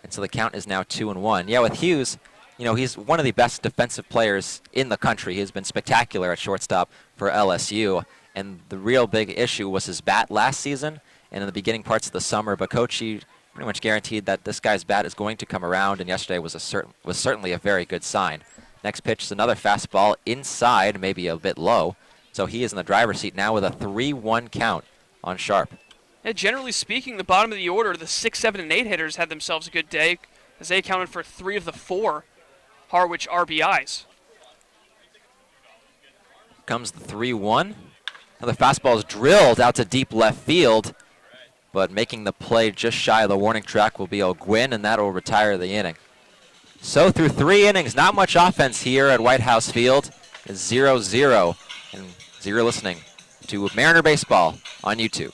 and so the count is now 2-1. Yeah, with Hughes, you know, he's one of the best defensive players in the country. He has been spectacular at shortstop for LSU, and the real big issue was his bat last season and in the beginning parts of the summer, but Coachy pretty much guaranteed that this guy's bat is going to come around, and yesterday was certainly a very good sign. Next pitch is another fastball inside, maybe a bit low, so he is in the driver's seat now with a 3-1 count on Sharp. Yeah, generally speaking, the bottom of the order, the 6, 7, and 8 hitters had themselves a good day, as they accounted for 3 of the 4 Harwich RBIs. Comes the 3-1. Now the fastball is drilled out to deep left field, but making the play just shy of the warning track will be O'Gwyn, and that will retire the inning. So through 3 innings, not much offense here at White House Field. It's 0-0, and you're listening to Mariner Baseball on YouTube.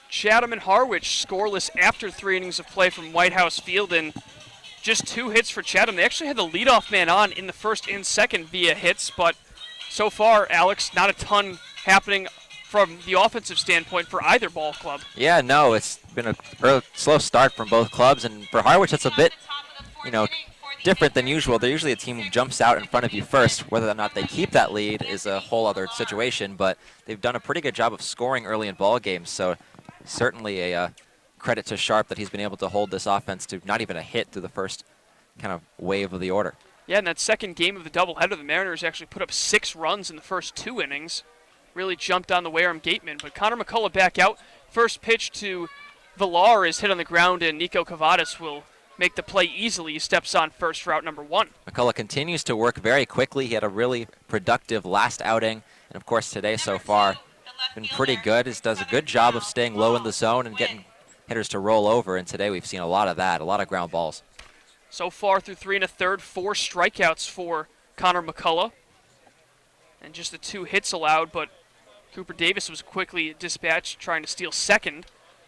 Chatham and Harwich scoreless after 3 innings of play from White House Field, and just 2 hits for Chatham. They actually had the leadoff man on in the first and second via hits, but so far, Alex, not a ton happening from the offensive standpoint for either ball club. Yeah, no, it's been a slow start from both clubs, and for Harwich, it's a bit, different than usual. They're usually a team who jumps out in front of you first. Whether or not they keep that lead is a whole other situation, but they've done a pretty good job of scoring early in ball games, so certainly a credit to Sharp that he's been able to hold this offense to not even a hit through the first kind of wave of the order. Yeah, in that second game of the doubleheader, the Mariners actually put up 6 runs in the first 2 innings. Really jumped on the Wareham Gateman, but Connor McCullough back out. First pitch to Villar is hit on the ground, and Nico Kavadis will make the play easily. He steps on first for out number 1. McCullough continues to work very quickly. He had a really productive last outing, and of course today so far been pretty good. He does a good job of staying low in the zone and getting hitters to roll over, and today we've seen a lot of that, a lot of ground balls. So far through 3 1/3, 4 strikeouts for Connor McCullough, and just the 2 hits allowed, but Cooper Davis was quickly dispatched trying to steal second.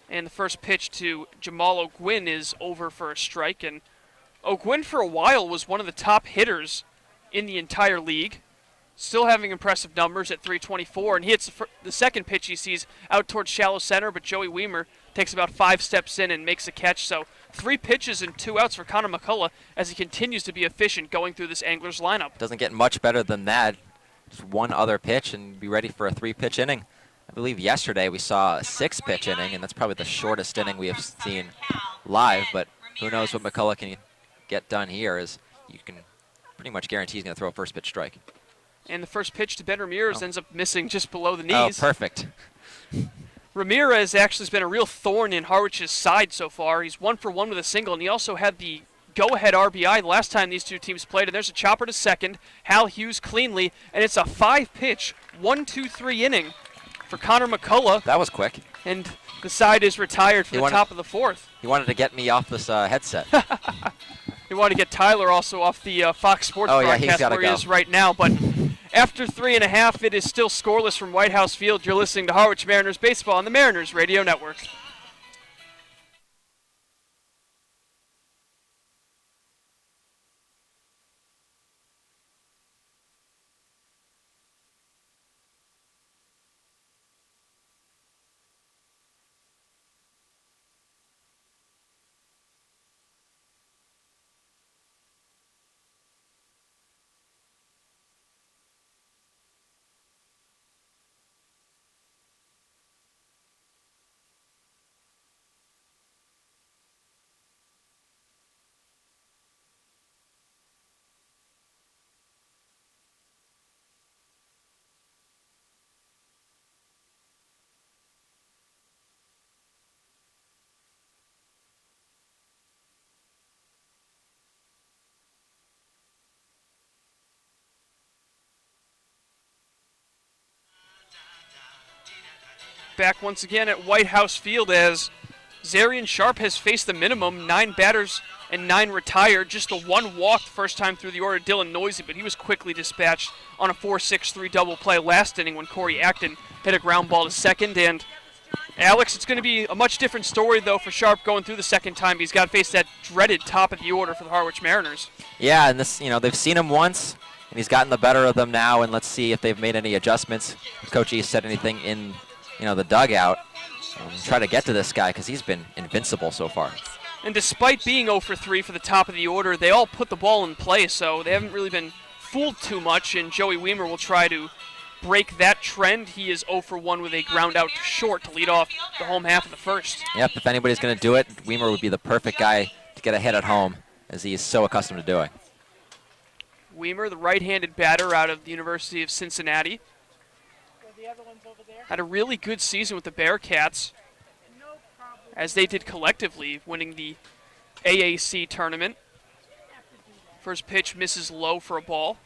And the first pitch to Jamal O'Gwyn is over for a strike. And O'Gwyn for a while was one of the top hitters in the entire league. Still having impressive numbers at 324. And he hits the second pitch he sees out towards shallow center, but Joey Weimer takes about 5 steps in and makes a catch. So 3 pitches and 2 outs for Connor McCullough as he continues to be efficient going through this Anglers lineup. Doesn't get much better than that. Just one other pitch and be ready for a 3-pitch inning. I believe yesterday we saw a 6-pitch inning, and that's probably the shortest inning we have seen live, but who knows what McCullough can get done here, as you can pretty much guarantee he's going to throw a first pitch strike. And the first pitch to Ben Ramirez ends up missing just below the Oh, knees. perfect. Ramirez actually has been a real thorn in Harwich's side so far. He's 1 for 1 with a single, and he also had the go-ahead RBI the last time these two teams played. And there's a chopper to second. Hal Hughes cleanly, and it's a 5-pitch, 1-2-3 inning for Connor McCullough. That was quick. And the side is retired for the top of the 4th. He wanted to get me off this headset. He wanted to get Tyler also off the Fox Sports broadcast where he is right now. But after 3 1/2, it is still scoreless from White House Field. You're listening to Harwich Mariners Baseball on the Mariners Radio Network. Back once again at White House Field as Zarian Sharp has faced the minimum, 9 batters and 9 retired. Just the 1 walk the first time through the order, Dylan Noisy, but he was quickly dispatched on a 4-6-3 double play last inning when Corey Acton hit a ground ball to second. And Alex, it's going to be a much different story, though, for Sharp going through the second time. He's got to face that dreaded top of the order for the Harwich Mariners. Yeah, and this, they've seen him once, and he's gotten the better of them now, and let's see if they've made any adjustments. Coach E said anything in the dugout. Try to get to this guy because he's been invincible so far. And despite being 0 for 3 for the top of the order, they all put the ball in play, so they haven't really been fooled too much, and Joey Weimer will try to break that trend. He is 0 for 1 with a ground out to short to lead off the home half of the first. Yep, if anybody's going to do it, Weimer would be the perfect guy to get a hit at home, as he is so accustomed to doing. Weimer, the right-handed batter out of the University of Cincinnati. Had a really good season with the Bearcats, as they did collectively, winning the AAC tournament. First pitch misses low for a ball.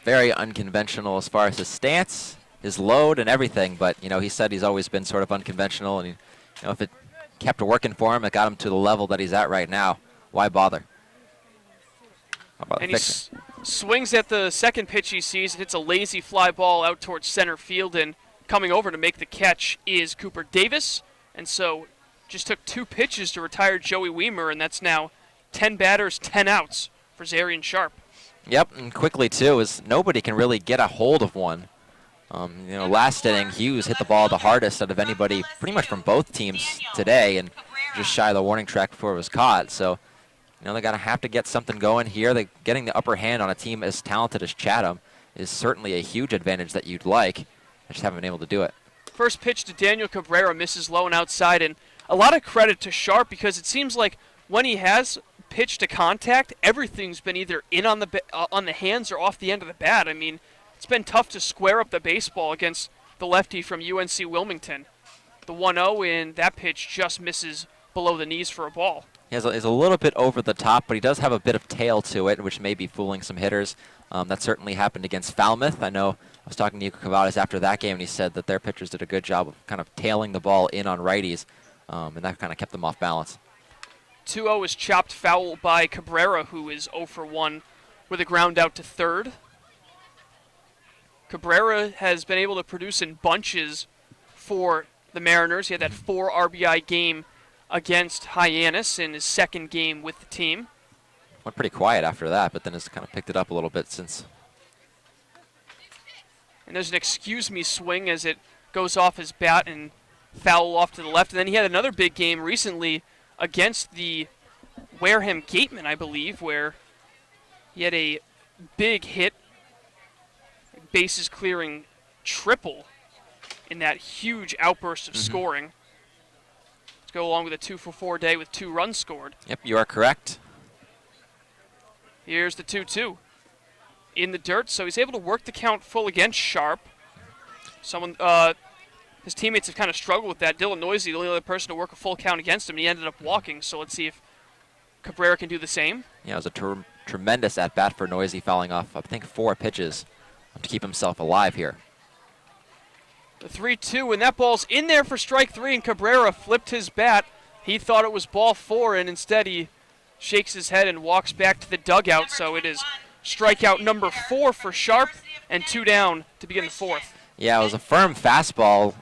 Very unconventional as far as his stance, his load, and everything. But he said he's always been sort of unconventional, and if it kept working for him, it got him to the level that he's at right now. Why bother? And he swings at the second pitch he sees. It hits a lazy fly ball out towards center field, and Coming over to make the catch is Cooper Davis, and so just took 2 pitches to retire Joey Weimer, and that's now 10 batters, 10 outs for Zarian Sharp. Yep, and quickly too, is nobody can really get a hold of one. Last inning, Hughes hit the ball the hardest out of anybody pretty much from both teams today, and just shy of the warning track before it was caught. So, they're going to have to get something going here. Getting the upper hand on a team as talented as Chatham is certainly a huge advantage that you'd like. I just haven't been able to do it. First pitch to Daniel Cabrera, misses low and outside, and a lot of credit to Sharp because it seems like when he has pitch to contact, everything's been either in on the hands or off the end of the bat. I mean, it's been tough to square up the baseball against the lefty from UNC Wilmington. The 1-0, and that pitch just misses below the knees for a ball. He's a little bit over the top, but he does have a bit of tail to it, which may be fooling some hitters. That certainly happened against Falmouth. I know I was talking to Kavadis after that game, and he said that their pitchers did a good job of kind of tailing the ball in on righties, and that kind of kept them off balance. 2-0 is chopped foul by Cabrera, who is 0 for 1 with a ground out to third. Cabrera has been able to produce in bunches for the Mariners. He had that 4 RBI game against Hyannis in his second game with the team. Went pretty quiet after that, but then has kind of picked it up a little bit since. And there's an excuse me swing as it goes off his bat and foul off to the left. And then he had another big game recently against the Wareham Gatemen, I believe, where he had a big hit, bases clearing triple in that huge outburst of scoring. Let's go along with a 2-for-4 day with 2 runs scored. Yep, you are correct. Here's the 2-2 in the dirt, so he's able to work the count full against Sharp. His teammates have kind of struggled with that. Dylan Noisy, the only other person to work a full count against him, and he ended up walking. So let's see if Cabrera can do the same. Yeah, it was a tremendous at-bat for Noisy, fouling off, I think, 4 pitches to keep himself alive here. The 3-2, and that ball's in there for strike 3, and Cabrera flipped his bat. He thought it was ball 4, and instead he shakes his head and walks back to the dugout. So it is strikeout number 4 for Sharp, and 2 down to begin the 4th. Yeah, it was a firm fastball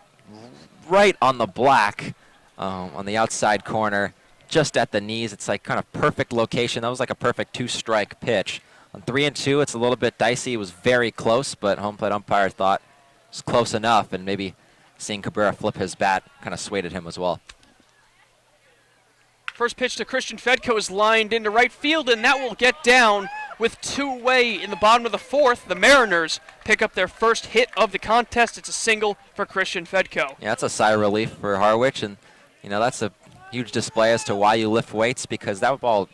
right on the black, on the outside corner, just at the knees. It's like kind of perfect location. That was like a perfect 2-strike pitch. On 3-2, it's a little bit dicey. It was very close, but home plate umpire thought it was close enough, and maybe seeing Cabrera flip his bat kind of swayed him as well. First pitch to Christian Fedko is lined into right field, and that will get down with 2 away in the bottom of the 4th. The Mariners pick up their first hit of the contest. It's a single for Christian Fedko. Yeah, that's a sigh of relief for Harwich, and that's a huge display as to why you lift weights, because that ball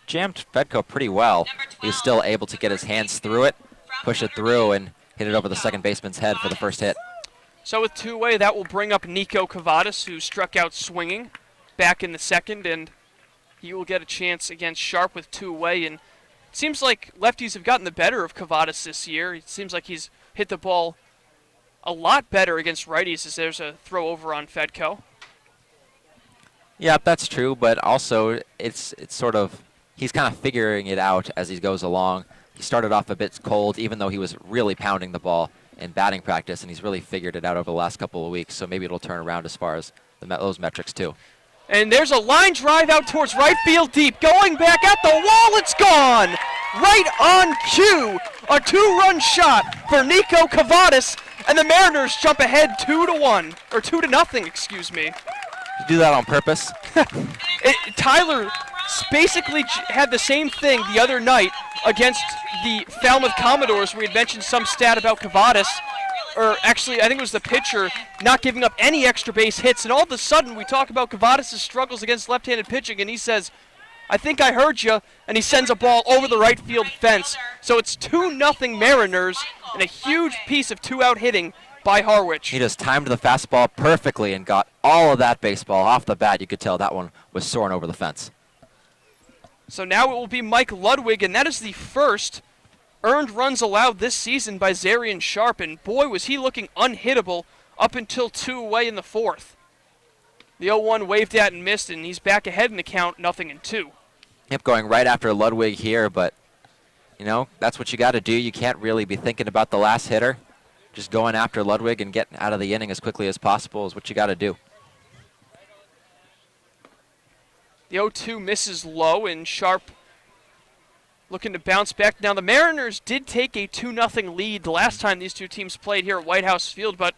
jammed Fedko pretty well. He was still able to get his hands through it, push it through, and hit it over the second baseman's head for the first hit. So with 2 away, that will bring up Nico Kavadis, who struck out swinging back in the second, and he will get a chance against Sharp with 2 away. And it seems like lefties have gotten the better of Kavadis this year. It seems like he's hit the ball a lot better against righties as there's a throw over on Fedko. Yeah, that's true, but also it's sort of, he's kind of figuring it out as he goes along. He started off a bit cold, even though he was really pounding the ball in batting practice, and he's really figured it out over the last couple of weeks, so maybe it'll turn around as far as those metrics too. And there's a line drive out towards right field deep. Going back at the wall, it's gone! Right on cue! A 2-run shot for Nico Kavadis, and the Mariners jump ahead 2-1, or 2-0, excuse me. Did you do that on purpose? Tyler basically had the same thing the other night against the Falmouth Commodores, where we had mentioned some stat about Kavadis, or actually I think it was the pitcher not giving up any extra base hits, and all of a sudden we talk about Kavadis' struggles against left-handed pitching, and he says, "I think I heard you," and he sends a ball over the right field fence. So it's 2-0 Mariners, and a huge piece of 2-out hitting by Harwich. He just timed the fastball perfectly and got all of that baseball off the bat. You could tell that one was soaring over the fence. So now it will be Mike Ludwig, and that is the first earned runs allowed this season by Zarian Sharp, and boy was he looking unhittable up until 2 away in the 4th. The 0-1 waved at and missed, and he's back ahead in the count, 0-2. Yep, going right after Ludwig here, but that's what you got to do. You can't really be thinking about the last hitter. just going after Ludwig and getting out of the inning as quickly as possible is what you got to do. The 0-2 misses low, and Sharp looking to bounce back. Now, the Mariners did take a 2-0 lead the last time these two teams played here at White House Field, but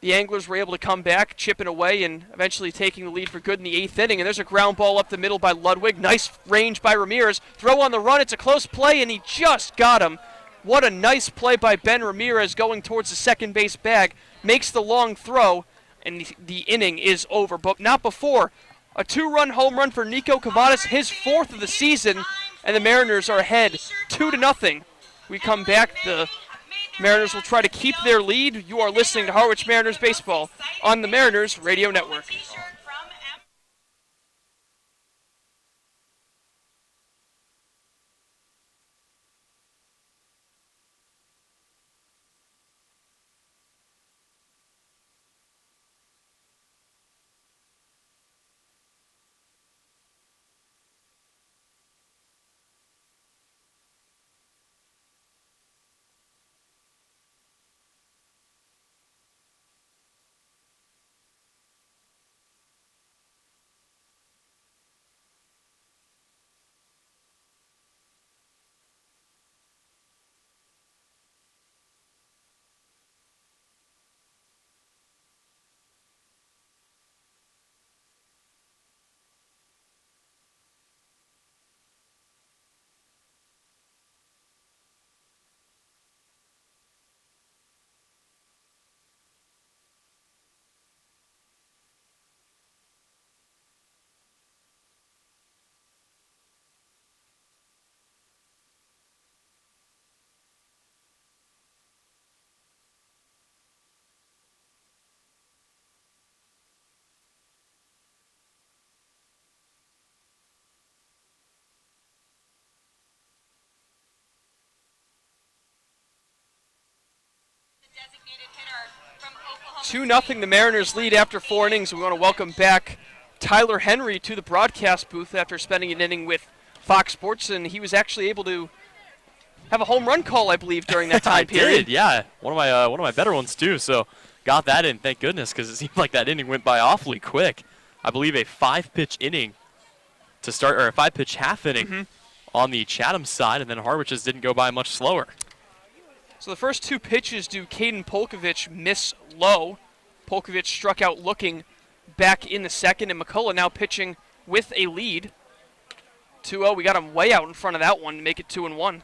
the Anglers were able to come back, chipping away, and eventually taking the lead for good in the 8th inning. And there's a ground ball up the middle by Ludwig. Nice range by Ramirez. Throw on the run. It's a close play, and he just got him. What a nice play by Ben Ramirez going towards the second base bag. Makes the long throw, and the inning is over. But not before. A 2-run home run for Nico Kavadis, his 4th of the season, and the Mariners are ahead 2-0. We come back. The Mariners will try to keep their lead. You are listening to Harwich Mariners Baseball on the Mariners Radio Network. 2-0 the Mariners lead after 4 innings. We want to welcome back Tyler Henry to the broadcast booth after spending an inning with Fox Sports, and he was actually able to have a home run call, I believe, during that time period. Did, yeah. One of my better ones too. So got that in, thank goodness, because it seemed like that inning went by awfully quick. I believe a 5-pitch inning to start, or a 5-pitch half inning on the Chatham side, and then Harwich's didn't go by much slower. So the first 2 pitches do Caden Polkovich miss low. Polkovich struck out looking back in the second, and McCullough now pitching with a lead. 2-0, we got him way out in front of that one to make it 2-1.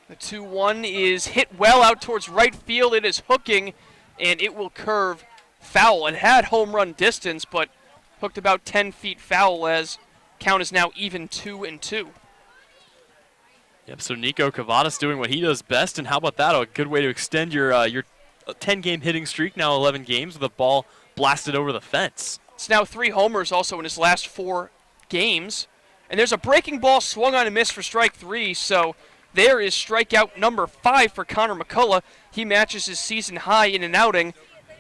The 2-1 is hit well out towards right field. It is hooking, and it will curve foul. It had home run distance, but hooked about 10 feet foul as count is now even 2-2. Yep, so Nico Kavadis doing what he does best, and how about that? A good way to extend your 10-game hitting streak, now 11 games, with a ball blasted over the fence. It's now 3 homers also in his last 4 games. And there's a breaking ball swung on and missed for strike 3, so there is strikeout number 5 for Connor McCullough. He matches his season high in an outing,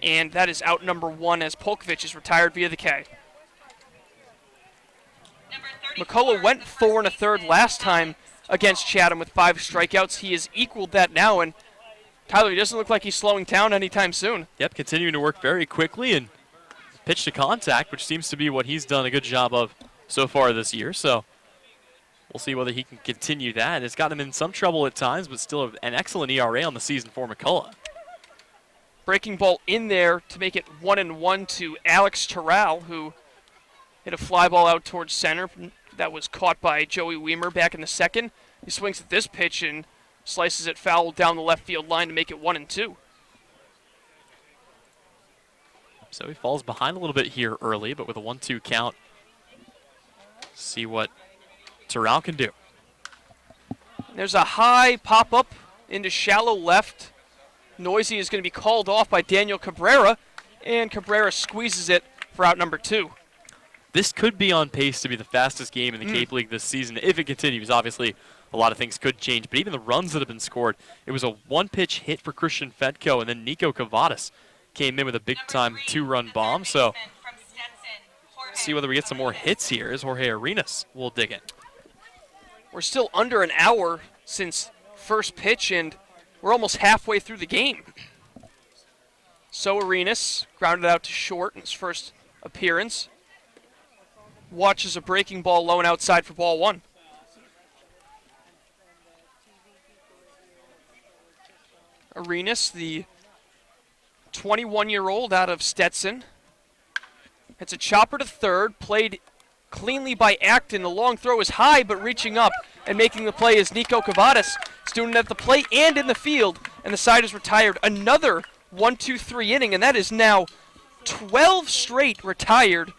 and that is out number 1 as Polkovich is retired via the K. McCullough went 4 1/3 last time against Chatham with 5 strikeouts. He has equaled that now, and Tyler, he doesn't look like he's slowing down anytime soon. Yep, continuing to work very quickly and pitch to contact, which seems to be what he's done a good job of so far this year. So we'll see whether he can continue that. It's got him in some trouble at times, but still an excellent ERA on the season for McCullough. Breaking ball in there to make it 1-1 to Alex Terrell, who hit a fly ball out towards center. That was caught by Joey Weimer back in the second. He swings at this pitch and slices it foul down the left field line to make it 1-2. So he falls behind a little bit here early, but with a 1-2 count, see what Terrell can do. There's a high pop-up into shallow left. Noisy is going to be called off by Daniel Cabrera, and Cabrera squeezes it for out number 2. This could be on pace to be the fastest game in the Cape League this season if it continues. Obviously, a lot of things could change, but even the runs that have been scored, it was a 1-pitch hit for Christian Fedko, and then Nico Kavadis came in with a big-time 2-run bomb. So see whether we get some more hits here as Jorge Arenas will dig in. We're still under an hour since first pitch, and we're almost halfway through the game. So Arenas grounded out to short in his first appearance. Watches a breaking ball low and outside for ball one. Arenas, the 21-year-old out of Stetson. It's a chopper to third, played cleanly by Acton. The long throw is high, but reaching up and making the play is Nico Kavadis. He's doing it at the plate and in the field, and the side is retired. Another 1-2-3 inning, and that is now 12 straight retired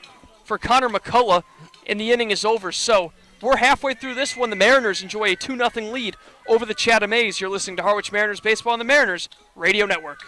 for Connor McCullough, and the inning is over. So we're halfway through this one. The Mariners enjoy a 2-0 lead over the Chatham A's. You're listening to Harwich Mariners Baseball on the Mariners Radio Network.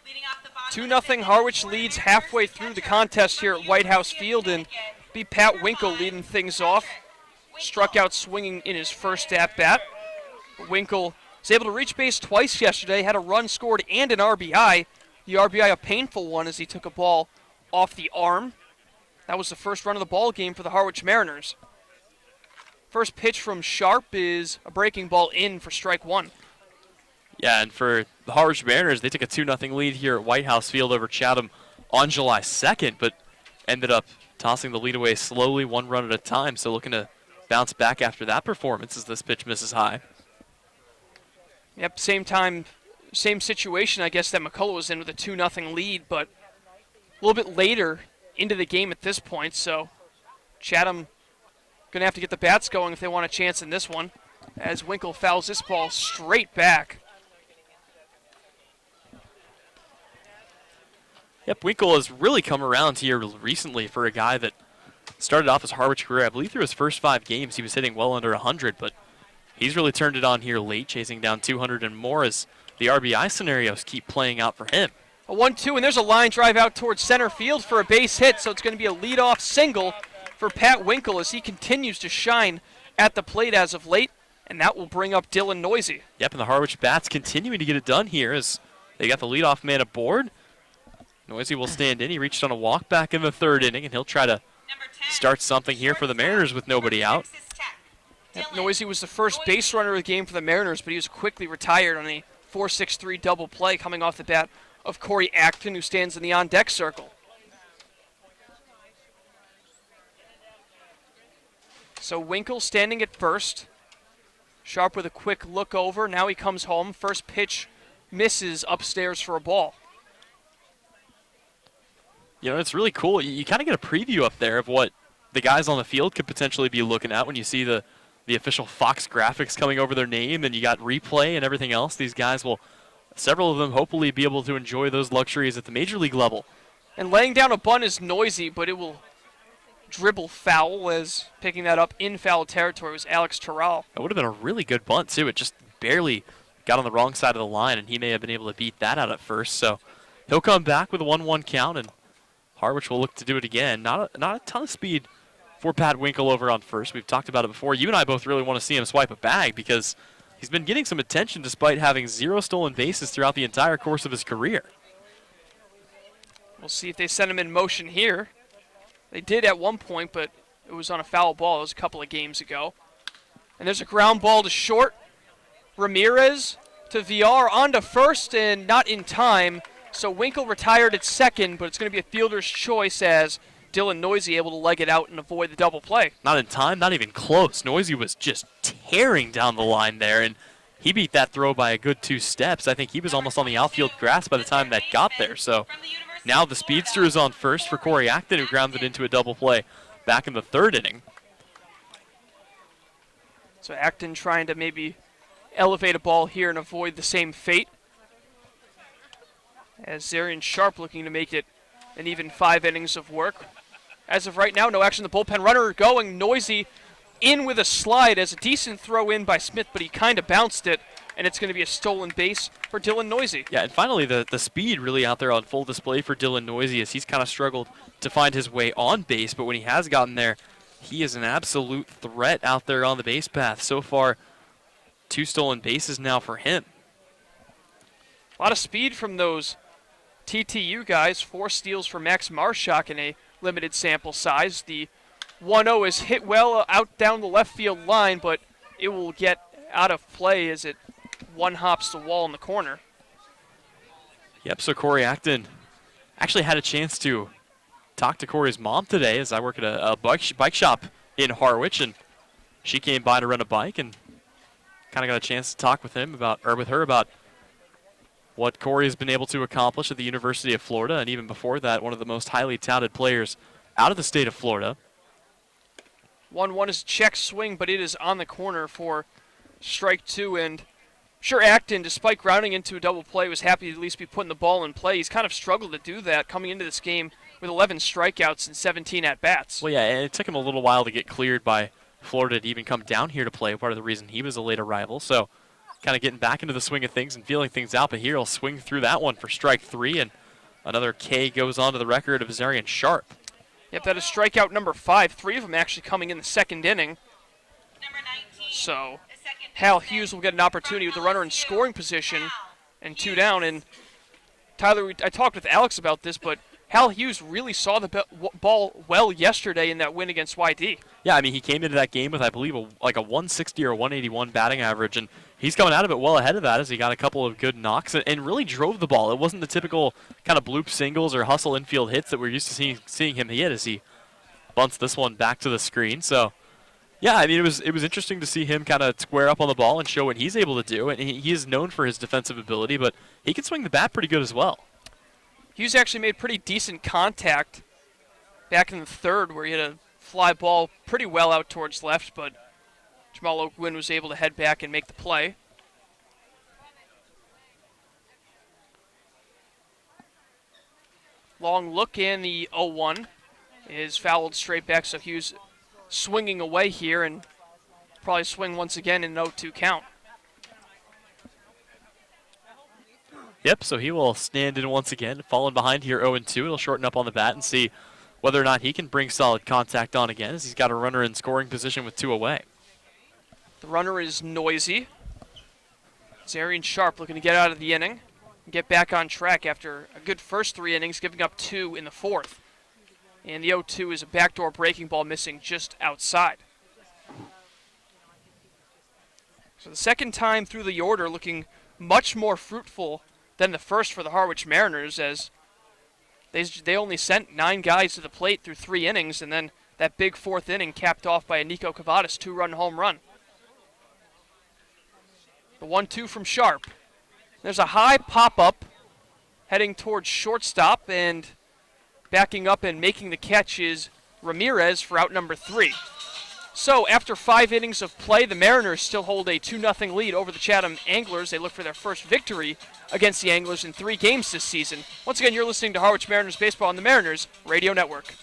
Leading off the bottom 2-0 Harwich leads halfway through the contest here at White House Field, and be Pat Winkle leading things off. Struck out swinging in his first at-bat. Winkle was able to reach base twice yesterday, had a run scored and an RBI. The RBI a painful one as he took a ball off the arm. That was the first run of the ball game for the Harwich Mariners. First pitch from Sharp is a breaking ball in for strike one. Yeah, and for the Harwich Mariners, they took a 2-0 lead here at White House Field over Chatham on July 2nd, but ended up tossing the lead away slowly, one run at a time. So looking to bounce back after that performance as this pitch misses high. Yep, same situation, I guess, that McCullough was in with a 2-0 lead, but a little bit later into the game at this point, so Chatham going to have to get the bats going if they want a chance in this one, as Winkle fouls this ball straight back. Yep, Winkle has really come around here recently for a guy that started off his Harwich career. I believe through his first 5 games he was hitting well under 100, but he's really turned it on here late, chasing down 200 and more as the RBI scenarios keep playing out for him. A 1-2, and there's a line drive out towards center field for a base hit, so it's going to be a leadoff single for Pat Winkle as he continues to shine at the plate as of late, and that will bring up Dylan Noisy. Yep, and the Harwich bats continuing to get it done here as they got the leadoff man aboard. Noisy will stand in. He reached on a walk back in the 3rd inning, and he'll try to start something here for the Mariners with nobody out. Noisy was the first base runner of the game for the Mariners, but he was quickly retired on a 4-6-3 double play coming off the bat of Corey Acton, who stands in the on-deck circle. So Winkle standing at first. Sharp with a quick look over. Now he comes home. First pitch misses upstairs for a ball. You know, it's really cool. You kind of get a preview up there of what the guys on the field could potentially be looking at when you see the official Fox graphics coming over their name, and you got replay and everything else. These guys will, several of them, hopefully be able to enjoy those luxuries at the major league level. And laying down a bunt is Noisy, but it will dribble foul, as picking that up in foul territory was Alex Terrell. That would have been a really good bunt, too. It just barely got on the wrong side of the line, and he may have been able to beat that out at first. So he'll come back with a 1-1 count, and Harwich will look to do it again. Not a ton of speed for Pat Winkle over on first. We've talked about it before. You and I both really want to see him swipe a bag because he's been getting some attention despite having 0 stolen bases throughout the entire course of his career. We'll see if they send him in motion here. They did at one point, but It was on a foul ball. It was a couple of games ago. And there's a ground ball to short. Ramirez to VR onto first and not in time. So Winkle retired at second, but it's going to be a fielder's choice as Dylan Noisy able to leg it out and avoid the double play. Not in time, not even close. Noisy was just tearing down the line there, and he beat that throw by a good 2 steps. I think he was almost on the outfield grass by the time that got there. So now the speedster is on first for Corey Acton, who grounded into a double play back in the 3rd inning. So Acton trying to maybe elevate a ball here and avoid the same fate. As Zarian Sharp looking to make it an even 5 innings of work. As of right now, no action. The bullpen runner going. Noisy in with a slide as a decent throw in by Smith, but he kind of bounced it, and it's going to be a stolen base for Dylan Noisy. Yeah, and finally the speed really out there on full display for Dylan Noisy as he's kind of struggled to find his way on base, but when he has gotten there, he is an absolute threat out there on the base path. So far, 2 stolen bases now for him. A lot of speed from those TTU guys. 4 steals for Max Marshak in a limited sample size. The 1-0 is hit well out down the left field line, but it will get out of play as it one-hops the wall in the corner. Yep, so Corey Acton actually had a chance to talk to Corey's mom today as I work at a bike shop in Harwich, and she came by to rent a bike and kind of got a chance to talk with him with her about what Corey has been able to accomplish at the University of Florida, and even before that, one of the most highly touted players out of the state of Florida. 1-1 is a check swing, but it is on the corner for strike 2, and sure Acton, despite grounding into a double play, was happy to at least be putting the ball in play. He's kind of struggled to do that coming into this game with 11 strikeouts and 17 at-bats. Well, yeah, and it took him a little while to get cleared by Florida to even come down here to play, part of the reason he was a late arrival. So kind of getting back into the swing of things and feeling things out, but here he'll swing through that one for strike 3, and another K goes on to the record of Zarian Sharp. Yep, that is strikeout number 5. 3 of them actually coming in the 2nd inning. So Hal Hughes will get an opportunity with the runner in scoring position and 2 down. And Tyler, I talked with Alex about this, but Hal Hughes really saw the ball well yesterday in that win against YD. Yeah, I mean, he came into that game with, I believe, like a 160 or 181 batting average, and he's coming out of it well ahead of that as he got a couple of good knocks and really drove the ball. It wasn't the typical kind of bloop singles or hustle infield hits that we're used to seeing him hit as he bunts this one back to the screen. So, yeah, I mean, it was interesting to see him kind of square up on the ball and show what he's able to do, and he is known for his defensive ability, but he can swing the bat pretty good as well. Hughes actually made pretty decent contact back in the 3rd where he had a fly ball pretty well out towards left, but Jamal O'Gwynn was able to head back and make the play. Long look in the 0-1 is fouled straight back, so Hughes swinging away here and probably swing once again in an 0-2 count. Yep, so he will stand in once again, falling behind here 0-2. He'll shorten up on the bat and see whether or not he can bring solid contact on again as he's got a runner in scoring position with 2 away. The runner is Noisy. Zarian Sharp looking to get out of the inning and get back on track after a good first 3 innings, giving up 2 in the 4th. And the 0-2 is a backdoor breaking ball missing just outside. So the second time through the order looking much more fruitful than the first for the Harwich Mariners, as they only sent 9 guys to the plate through 3 innings, and then that big 4th inning capped off by a Nico Kavadis 2-run home run. The 1-2 from Sharp. There's a high pop-up heading towards shortstop, and backing up and making the catch is Ramirez for out number 3. So after 5 innings of play, the Mariners still hold a 2-0 lead over the Chatham Anglers. They look for their first victory against the Anglers in 3 games this season. Once again, you're listening to Harwich Mariners Baseball on the Mariners Radio Network.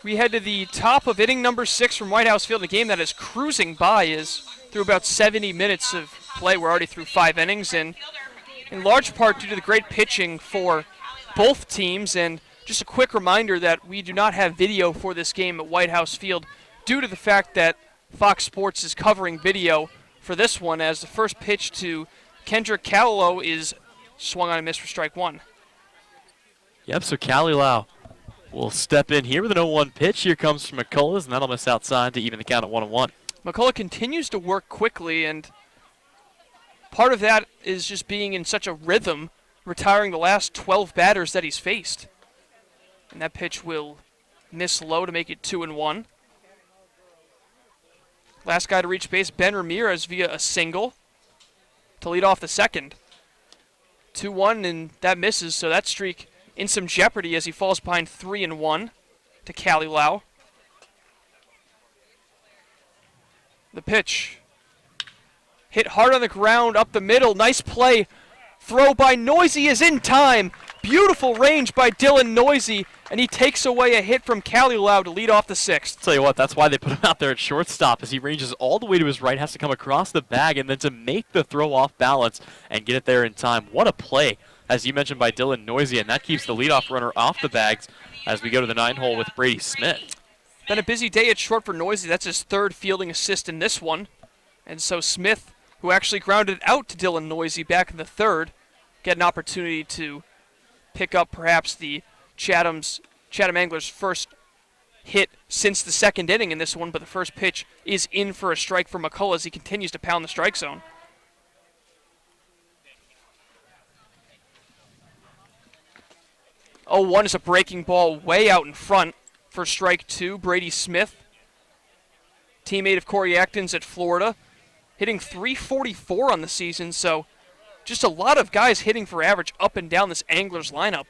We head to the top of inning number 6 from White House Field, a game that is cruising by, is through about 70 minutes of play. We're already through 5 innings, and in large part due to the great pitching for both teams. And just a quick reminder that we do not have video for this game at White House Field due to the fact that Fox Sports is covering video for this one, as the first pitch to Kendrick Callow is swung on and missed for strike 1. Yep, so Callow will step in here with an 0-1 pitch. Here comes from McCullough, and that'll miss outside to even the count at 1-1. McCullough continues to work quickly, and part of that is just being in such a rhythm, retiring the last 12 batters that he's faced. And that pitch will miss low to make it 2-1. Last guy to reach base, Ben Ramirez, via a single to lead off the second. 2-1, and that misses, so that streak in some jeopardy as he falls behind 3-1 to Callow. The pitch. Hit hard on the ground, up the middle. Nice play. Throw by Noisy is in time. Beautiful range by Dylan Noisy, and he takes away a hit from Callow to lead off the 6th. Tell you what, that's why they put him out there at shortstop, as he ranges all the way to his right, has to come across the bag, and then to make the throw off balance and get it there in time. What a play, as you mentioned, by Dylan Noisy, and that keeps the leadoff runner off the bags as we go to the 9 hole with Brady Smith. Been a busy day at short for Noisy. That's his 3rd fielding assist in this one. And so Smith, who actually grounded out to Dylan Noisy back in the 3rd, get an opportunity to pick up perhaps the Chatham Anglers' first hit since the 2nd inning in this one, but the first pitch is in for a strike for McCullough as he continues to pound the strike zone. 0-1 is a breaking ball way out in front for strike 2. Brady Smith, teammate of Corey Acton's at Florida, hitting .344 on the season, so just a lot of guys hitting for average up and down this Anglers lineup.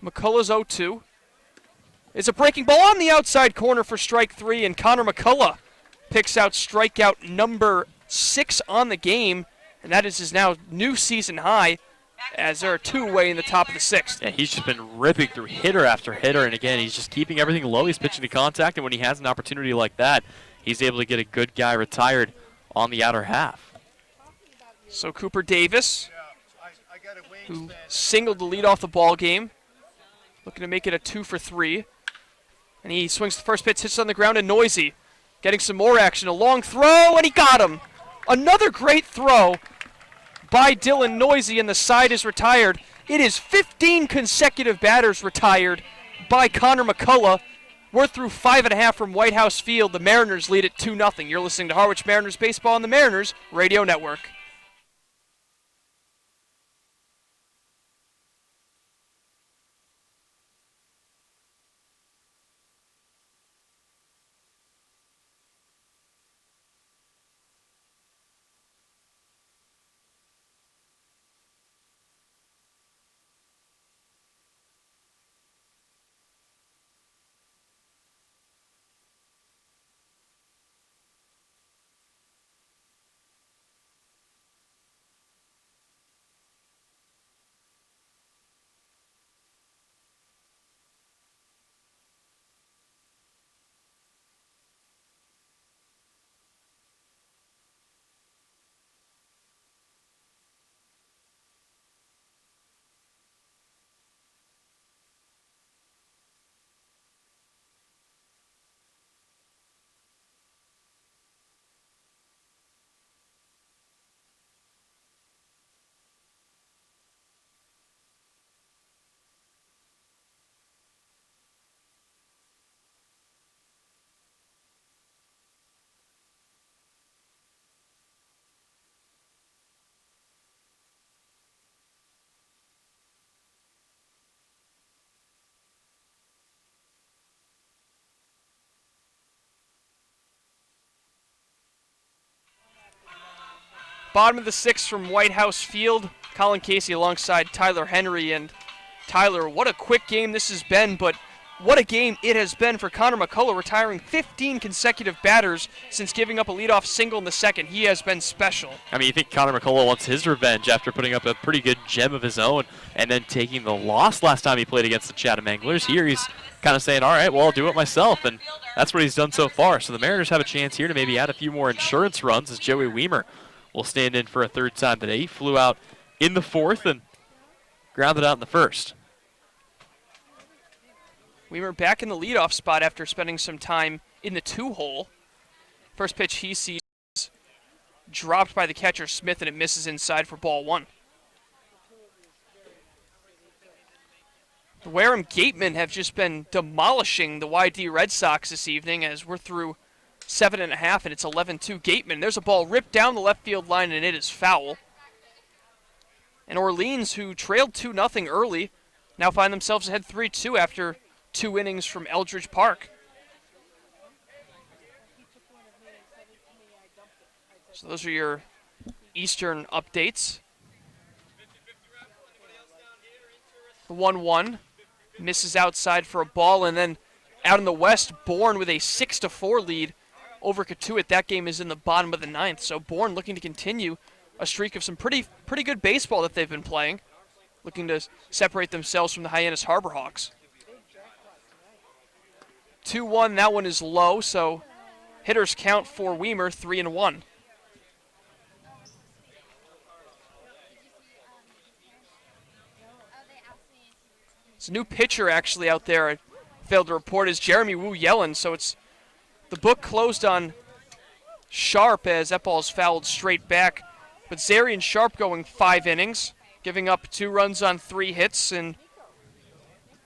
McCullough's 0-2. It's a breaking ball on the outside corner for strike 3, and Connor McCullough picks out strikeout number 6 on the game, and that is his now new season high, as there are 2 away in the top of the 6th. Yeah, he's just been ripping through hitter after hitter, and again, he's just keeping everything low. He's pitching to contact, and when he has an opportunity like that, he's able to get a good guy retired on the outer half. So Cooper Davis, who singled to lead off the ball game, looking to make it a 2 for 3. And he swings the first pitch, hits on the ground, and Noisy getting some more action. A long throw, and he got him. Another great throw by Dylan Noisy, and the side is retired. It is 15 consecutive batters retired by Connor McCullough. We're through 5.5 from White House Field. The Mariners lead it 2-0. You're listening to Harwich Mariners Baseball on the Mariners Radio Network. Bottom of the 6th from White House Field. Colin Casey alongside Tyler Henry. And Tyler, what a quick game this has been, but what a game it has been for Connor McCullough, retiring 15 consecutive batters since giving up a leadoff single in the second. He has been special. I mean, you think Connor McCullough wants his revenge after putting up a pretty good gem of his own and then taking the loss last time he played against the Chatham Anglers. Here he's kind of saying, all right, well, I'll do it myself, and that's what he's done so far. So the Mariners have a chance here to maybe add a few more insurance runs as Joey Weimer will stand in for a third time today. He flew out in the fourth and grounded out in the first. Weimer back in the leadoff spot after spending some time in the 2-hole. First pitch he sees dropped by the catcher Smith, and it misses inside for ball 1. The Wareham Gatemen have just been demolishing the YD Red Sox this evening as we're through 7.5 and it's 11-2 Gatemen. There's a ball ripped down the left field line and it is foul. And Orleans, who trailed 2-0 early, now find themselves ahead 3-2 after 2 innings from Eldridge Park. So those are your Eastern updates. The 1-1 misses outside for a ball, and then out in the West, Bourne with a 6-4 lead over Catuit. That game is in the bottom of the 9th. So Bourne looking to continue a streak of some pretty good baseball that they've been playing, looking to separate themselves from the Hyannis Harbor Hawks. 2-1, that one is low, so hitters count for Weimer 3-1. It's a new pitcher actually out there. I failed to report is Jeremy Wu Yellen, so it's the book closed on Sharp as that ball's fouled straight back. But Zarian Sharp going 5 innings, giving up 2 runs on 3 hits, and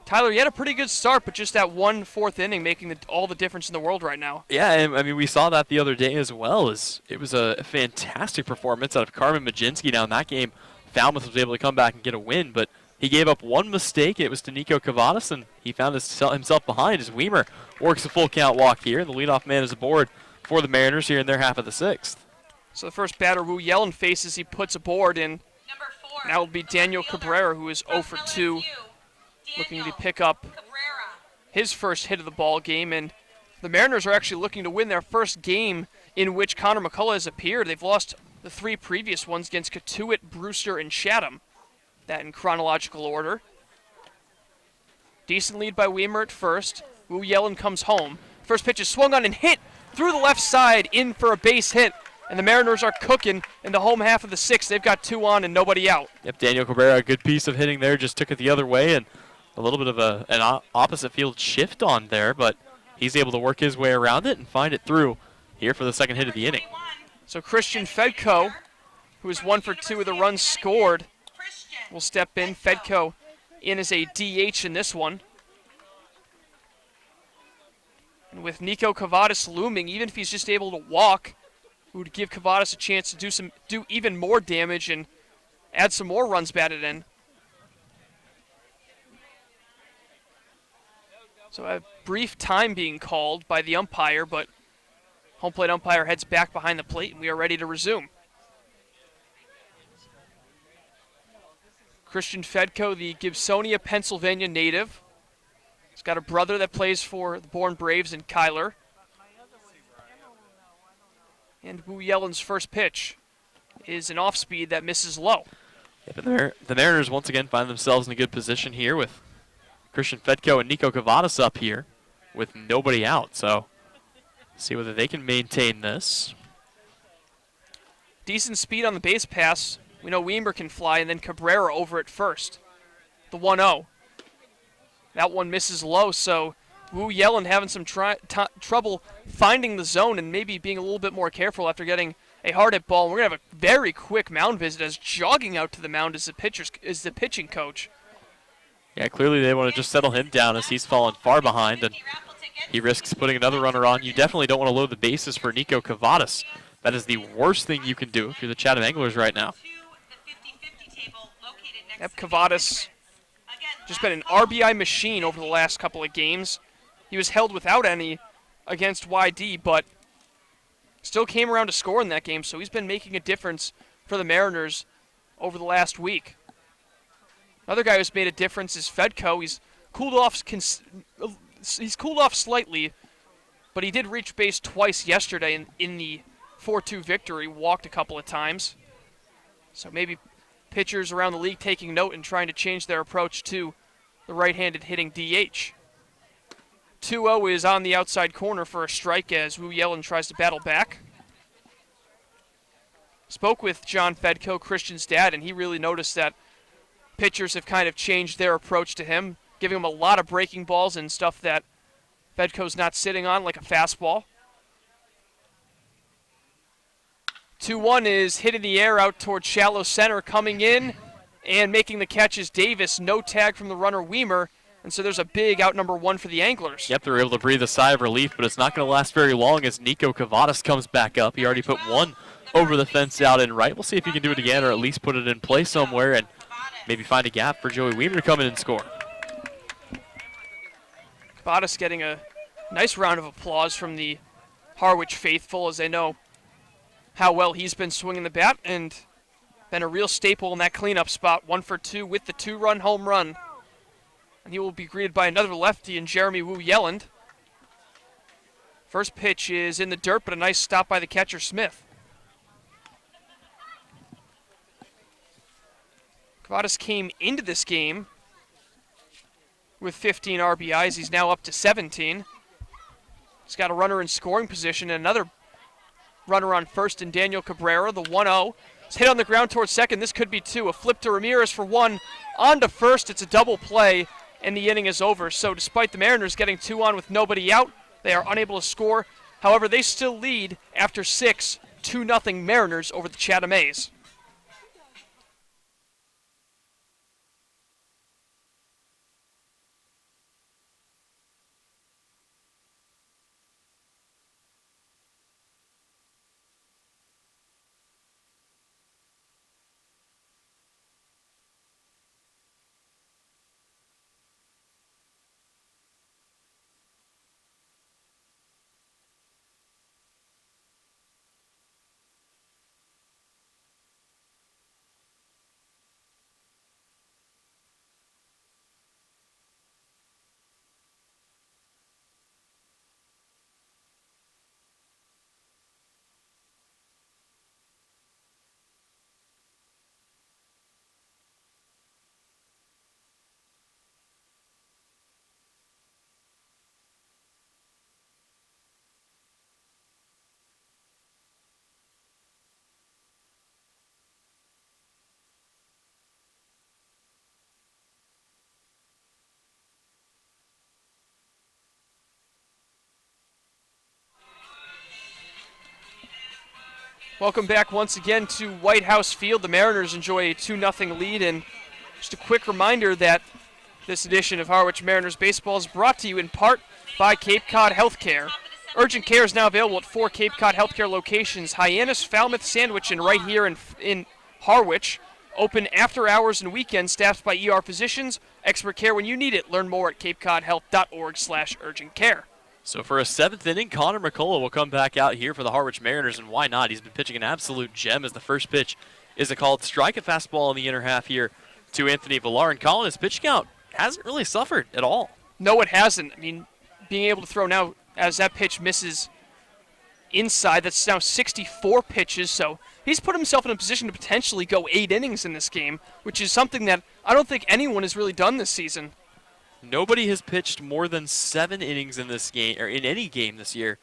Tyler, you had a pretty good start, but just that 1 4th inning making all the difference in the world right now. Yeah, and I mean, we saw that the other day as well. It was a fantastic performance out of Carmen Majinski. Now in that game, Falmouth was able to come back and get a win, but he gave up 1 mistake. It was to Nico Kavadis, and he found himself behind as Weimer works a full count walk here. The leadoff man is aboard for the Mariners here in their half of the 6th. So the first batter Wu Yellen faces, he puts a board in. Now will be Daniel Cabrera, who is 0 for 2, looking to pick up his first hit of the ball game. And the Mariners are actually looking to win their first game in which Connor McCullough has appeared. They've lost the 3 previous ones against Catuit, Brewster, and Chatham. That in chronological order. Decent lead by Weimer at first. Wu Yellen comes home. First pitch is swung on and hit through the left side, in for a base hit. And the Mariners are cooking in the home half of the 6th. They've got 2 on and nobody out. Yep, Daniel Cabrera, a good piece of hitting there, just took it the other way, and a little bit of an opposite field shift on there, but he's able to work his way around it and find it through here for the second hit of the inning. So Christian Fedko, who is 1 for 2 with the runs scored, will step in. Fedko in as a DH in this one. And with Nico Kavadis looming, even if he's just able to walk, it would give Kavadis a chance to do even more damage and add some more runs batted in. So a brief time being called by the umpire, but home plate umpire heads back behind the plate, and we are ready to resume. Christian Fedko, the Gibsonia, Pennsylvania native. He's got a brother that plays for the Bourne Braves in Kyler. And Wu Yellen's first pitch is an off-speed that misses low. Yeah, the Mariners once again find themselves in a good position here with Christian Fedko and Nico Kavadis up here with nobody out. So see whether they can maintain this. Decent speed on the base pass. We know Weimer can fly, and then Cabrera over at first. The 1-0. That one misses low, so Wu Yellen having some trouble finding the zone and maybe being a little bit more careful after getting a hard hit ball. We're going to have a very quick mound visit as jogging out to the mound is the pitching coach. Yeah, clearly they want to just settle him down as he's fallen far behind, and he risks putting another runner on. You definitely don't want to load the bases for Nico Kavadis. That is the worst thing you can do if you're the Chatham Anglers right now. Yep, Kavadis just been an RBI machine over the last couple of games. He was held without any against YD, but still came around to score in that game, so he's been making a difference for the Mariners over the last week. Another guy who's made a difference is Fedko. He's cooled off he's cooled off slightly, but he did reach base twice yesterday in the 4-2 victory, walked a couple of times. So maybe pitchers around the league taking note and trying to change their approach to the right-handed hitting DH. 2-0 is on the outside corner for a strike as Wu Yellen tries to battle back. Spoke with John Fedko, Christian's dad, and he really noticed that pitchers have kind of changed their approach to him, giving him a lot of breaking balls and stuff that Fedko's not sitting on, like a fastball. 2-1 is hit in the air out towards shallow center, coming in and making the catch is Davis. No tag from the runner Weimer, and so there's a big out number 1 for the Anglers. Yep, they're able to breathe a sigh of relief, but it's not going to last very long as Nico Kavadis comes back up. He already put one over the fence out in right. We'll see if he can do it again or at least put it in play somewhere and maybe find a gap for Joey Weimer to come in and score. Kavadis getting a nice round of applause from the Harwich faithful as they know how well he's been swinging the bat and been a real staple in that cleanup spot. 1 for 2 with the 2-run home run. And he will be greeted by another lefty in Jeremy Wu Yelland. First pitch is in the dirt, but a nice stop by the catcher Smith. Kavadis came into this game with 15 RBIs. He's now up to 17. He's got a runner in scoring position and another runner on first in Daniel Cabrera. The 1-0 is hit on the ground towards second. This could be 2. A flip to Ramirez for 1. On to first. It's a double play, and the inning is over. So despite the Mariners getting 2 on with nobody out, they are unable to score. However, they still lead after 6, 2-0 Mariners over the Chatham A's. Welcome back once again to White House Field. The Mariners enjoy a 2-0 lead, and just a quick reminder that this edition of Harwich Mariners Baseball is brought to you in part by Cape Cod Healthcare. Urgent care is now available at 4 Cape Cod Healthcare locations: Hyannis, Falmouth, Sandwich, and right here in Harwich. Open after hours and weekends, staffed by ER physicians. Expert care when you need it. Learn more at capecodhealth.org/urgent care. So for a 7th inning, Connor McCullough will come back out here for the Harwich Mariners, and why not? He's been pitching an absolute gem as the first pitch is a called strike, a fastball in the inner half here to Anthony Villar. And Colin, his pitch count hasn't really suffered at all. No, it hasn't. I mean, being able to throw now as that pitch misses inside, that's now 64 pitches, so he's put himself in a position to potentially go 8 innings in this game, which is something that I don't think anyone has really done this season. Nobody has pitched more than 7 innings in this game, or in any game this year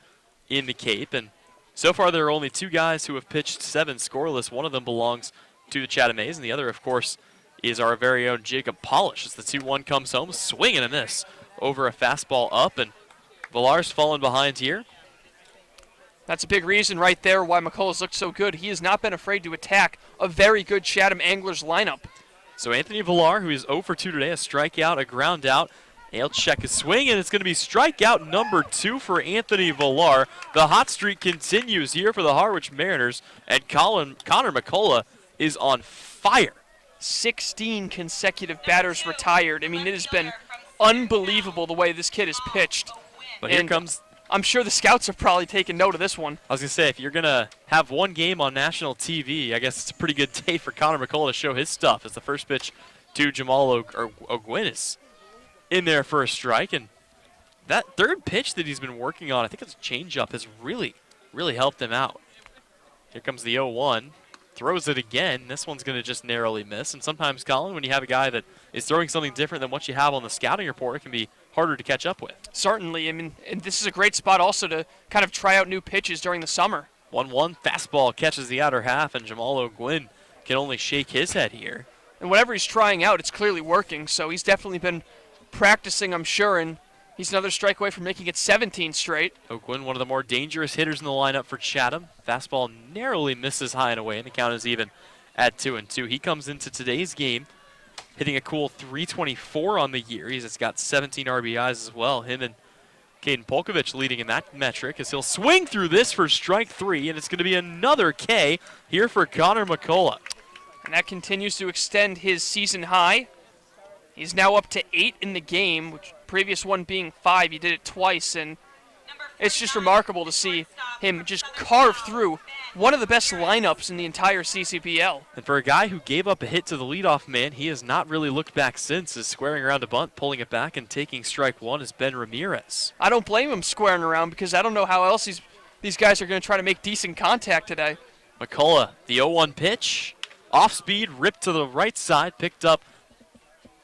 in the Cape. And so far there are only 2 guys who have pitched 7 scoreless. One of them belongs to the Chatham A's, and the other, of course, is our very own Jacob Polish. As the 2-1 comes home, swing and a miss over a fastball up, and Villar's fallen behind here. That's a big reason right there why McCullough's looked so good. He has not been afraid to attack a very good Chatham Anglers lineup. So Anthony Villar, who is 0 for 2 today, a strikeout, a ground out. He'll check his swing, and it's going to be strikeout number 2 for Anthony Villar. The hot streak continues here for the Harwich Mariners, and Connor McCullough is on fire. 16 consecutive batters retired. I mean, it has been unbelievable the way this kid has pitched. But here comes... I'm sure the scouts have probably taken note of this one. I was going to say, if you're going to have one game on national TV, I guess it's a pretty good day for Connor McCullough to show his stuff, as the first pitch to Jamal O'Gwin is in there for a strike. And that third pitch that he's been working on, I think it's a changeup, has really, really helped him out. Here comes the 0-1. Throws it again. This one's going to just narrowly miss. And sometimes, Colin, when you have a guy that is throwing something different than what you have on the scouting report, it can be harder to catch up with. Certainly. I mean, and this is a great spot also to kind of try out new pitches during the summer. 1-1 fastball catches the outer half, and Jamal O'Gwyn can only shake his head here. And whatever he's trying out, it's clearly working. So he's definitely been practicing, I'm sure, and he's another strike away from making it 17 straight. O'Gwyn, one of the more dangerous hitters in the lineup for Chatham. Fastball narrowly misses high and away, and the count is even at 2-2. He comes into today's game hitting a cool 324 on the year. He's got 17 RBIs as well. Him and Caden Polkovich leading in that metric as he'll swing through this for strike 3, and it's going to be another K here for Connor McCullough. And that continues to extend his season high. He's now up to 8 in the game, which previous one being 5. He did it twice, and it's just remarkable to see him just carve through one of the best lineups in the entire CCPL. And for a guy who gave up a hit to the leadoff man, he has not really looked back since, as squaring around a bunt, pulling it back, and taking strike 1 is Ben Ramirez. I don't blame him squaring around because I don't know how else these guys are going to try to make decent contact today. McCullough, the 0-1 pitch. Off speed, ripped to the right side, picked up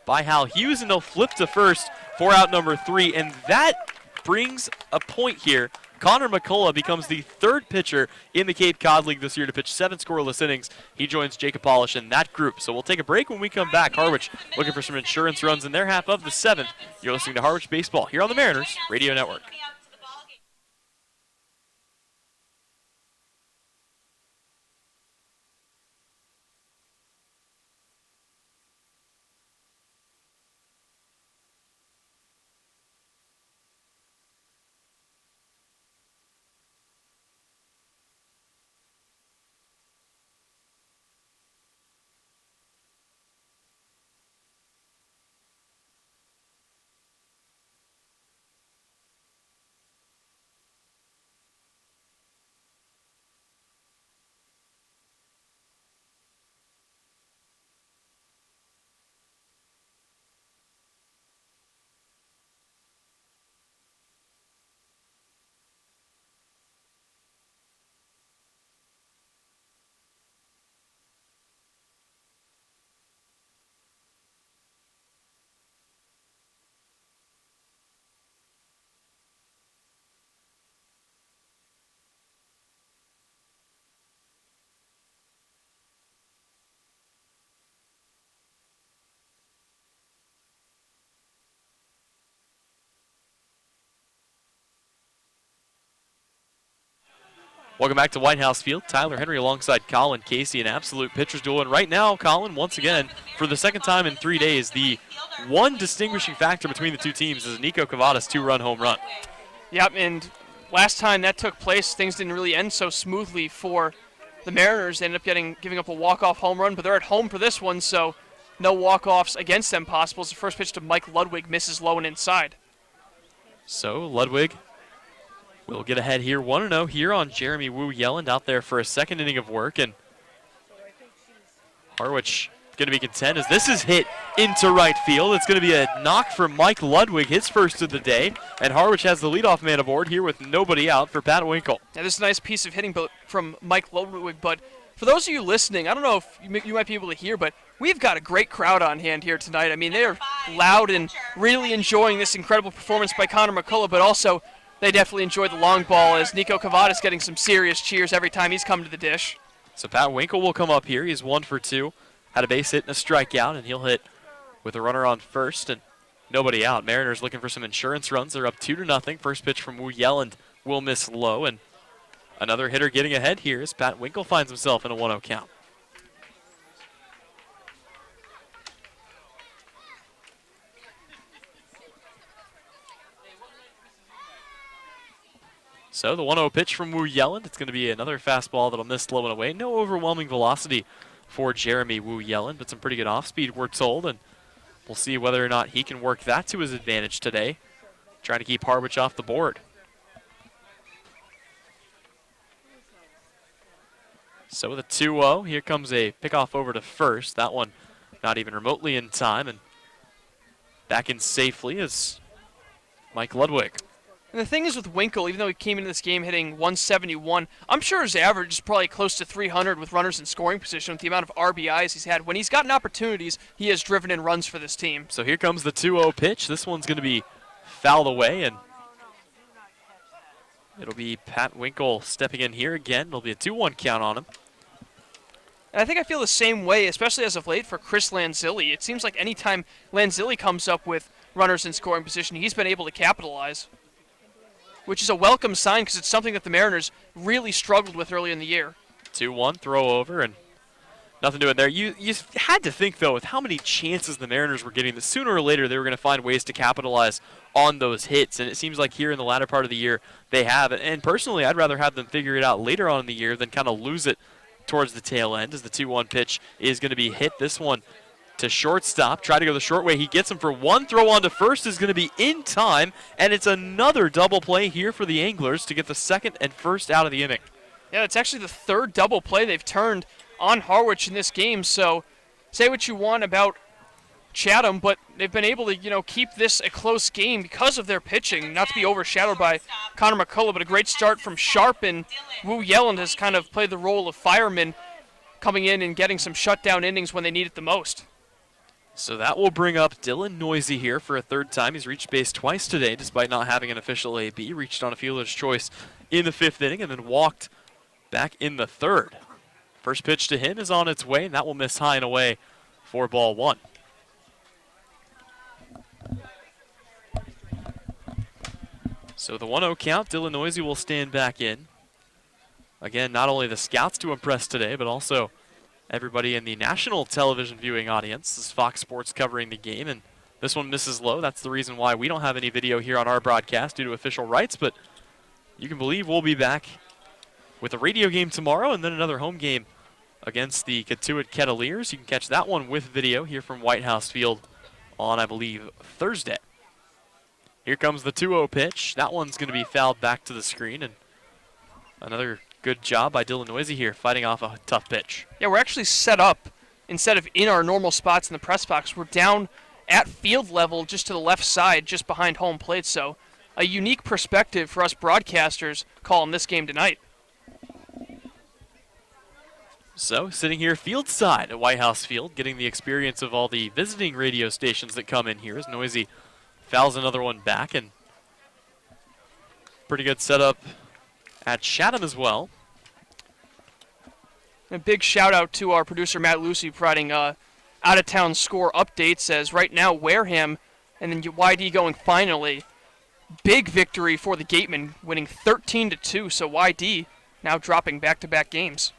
by Hal Hughes, and they'll flip to first for out number 3. And that brings a point here. Connor McCullough becomes the 3rd pitcher in the Cape Cod League this year to pitch 7 scoreless innings. He joins Jacob Polish in that group. So we'll take a break. When we come back, Harwich looking for some insurance runs in their half of the 7th. You're listening to Harwich Baseball here on the Mariners Radio Network. Welcome back to White House Field. Tyler Henry alongside Colin Casey, an absolute pitcher's duel. And right now, Colin, once again, for the second time in 3 days, the one distinguishing factor between the two teams is Nico Kavadis' 2-run home run. Yep, and last time that took place, things didn't really end so smoothly for the Mariners. They ended up giving up a walk-off home run, but they're at home for this one, so no walk-offs against them possible. It's the first pitch to Mike Ludwig, misses low and inside. So Ludwig will get ahead here, 1-0 here on Jeremy Wu Yelland out there for a second inning of work. And Harwich going to be content as this is hit into right field. It's going to be a knock for Mike Ludwig, his first of the day. And Harwich has the leadoff man aboard here with nobody out for Pat Winkle. Now, this is a nice piece of hitting from Mike Ludwig, but for those of you listening, I don't know if you might be able to hear, but we've got a great crowd on hand here tonight. I mean, they are loud and really enjoying this incredible performance by Connor McCullough, but also they definitely enjoyed the long ball as Nico Kavadis getting some serious cheers every time he's come to the dish. So Pat Winkle will come up here. He's 1 for 2. Had a base hit and a strikeout, and he'll hit with a runner on first and nobody out. Mariners looking for some insurance runs. They're up 2-0. First pitch from Wu Yelland will miss low, and another hitter getting ahead here as Pat Winkle finds himself in a 1-0 count. So the 1-0 pitch from Wu Yelland. It's going to be another fastball that'll miss low and away. No overwhelming velocity for Jeremy Wu Yelland, but some pretty good off-speed, we're told, and we'll see whether or not he can work that to his advantage today, trying to keep Harwich off the board. So with a 2-0, here comes a pickoff over to first. That one not even remotely in time, and back in safely as Mike Ludwig. And the thing is with Winkle, even though he came into this game hitting 171, I'm sure his average is probably close to 300 with runners in scoring position with the amount of RBIs he's had. When he's gotten opportunities, he has driven in runs for this team. So here comes the 2-0 pitch. This one's going to be fouled away, and it'll be Pat Winkle stepping in here again. It'll be a 2-1 count on him. And I think I feel the same way, especially as of late for Chris Lanzilli. It seems like anytime Lanzilli comes up with runners in scoring position, he's been able to capitalize, which is a welcome sign because it's something that the Mariners really struggled with early in the year. 2-1, throw over, and nothing doing there. You had to think, though, with how many chances the Mariners were getting, that sooner or later they were going to find ways to capitalize on those hits, and it seems like here in the latter part of the year they have. And personally, I'd rather have them figure it out later on in the year than kind of lose it towards the tail end, as the 2-1 pitch is going to be hit. This one to shortstop. Try to go the short way. He gets him for one. Throw on to first is going to be in time, and it's another double play here for the Anglers to get the second and first out of the inning. Yeah, it's actually the third double play they've turned on Harwich in this game. So say what you want about Chatham, but they've been able to, keep this a close game because of their pitching, not to be overshadowed by Connor McCullough, but a great start from Sharp, and Wu Yelland has kind of played the role of fireman, coming in and getting some shutdown innings when they need it the most. So that will bring up Dylan Noisy here for a third time. He's reached base twice today, despite not having an official AB. Reached on a fielder's choice in the fifth inning and then walked back in the third. First pitch to him is on its way, and that will miss high and away for ball one. So the 1-0 count, Dylan Noisy will stand back in. Again, not only the scouts to impress today, but also everybody in the national television viewing audience. This is Fox Sports covering the game, and this one misses low. That's the reason why we don't have any video here on our broadcast due to official rights, but you can believe we'll be back with a radio game tomorrow and then another home game against the Catuit Kettleers. You can catch that one with video here from White House Field on, I believe, Thursday. Here comes the 2-0 pitch. That one's going to be fouled back to the screen, and another good job by Dylan Noisy here, fighting off a tough pitch. Yeah, we're actually set up, instead of in our normal spots in the press box, we're down at field level just to the left side, just behind home plate. So a unique perspective for us broadcasters calling this game tonight. So sitting here field side at White House Field, getting the experience of all the visiting radio stations that come in here as Noisy fouls another one back, and pretty good setup at Chatham as well. A big shout out to our producer Matt Lucy providing out-of-town score updates, as right now Wareham and then YD going finally. Big victory for the Gatemen, winning 13-2, so YD now dropping back-to-back games.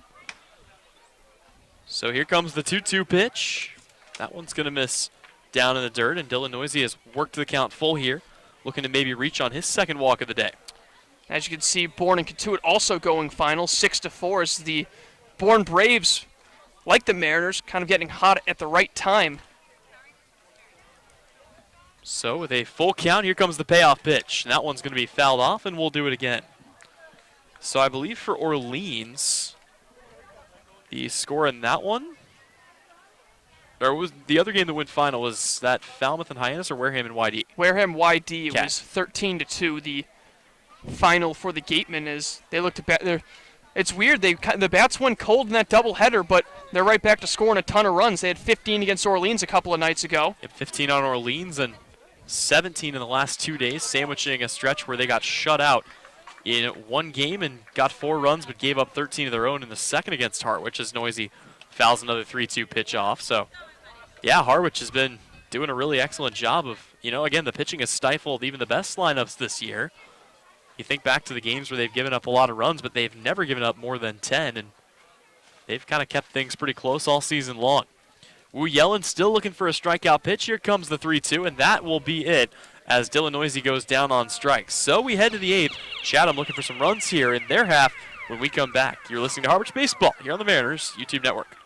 So here comes the 2-2 pitch. That one's going to miss down in the dirt, and Dylan Noisy has worked the count full here, looking to maybe reach on his second walk of the day. As you can see, Bourne and Catuit also going final, 6-4, as the Bourne Braves, like the Mariners, kind of getting hot at the right time. So with a full count, here comes the payoff pitch. And that one's going to be fouled off, and we'll do it again. So I believe for Orleans, the score in that one, or was the other game that went final, was that Falmouth and Hyannis or Wareham and YD? Wareham YD, it Okay. was 13-2. The final for the Gatemen is they look to bat. It's weird. The bats went cold in that doubleheader, but they're right back to scoring a ton of runs. They had 15 against Orleans a couple of nights ago. 15 on Orleans and 17 in the last 2 days, sandwiching a stretch where they got shut out in one game and got 4 runs, but gave up 13 of their own in the second against Harwich, as Noisy fouls another 3-2 pitch off. So, yeah, Harwich has been doing a really excellent job of, again, the pitching has stifled even the best lineups this year. You think back to the games where they've given up a lot of runs, but they've never given up more than 10, and they've kind of kept things pretty close all season long. Wu Yellen still looking for a strikeout pitch. Here comes the 3-2, and that will be it as Dylan Noisy goes down on strikes. So we head to the 8th. Chatham looking for some runs here in their half when we come back. You're listening to Harwich Baseball here on the Mariners YouTube Network.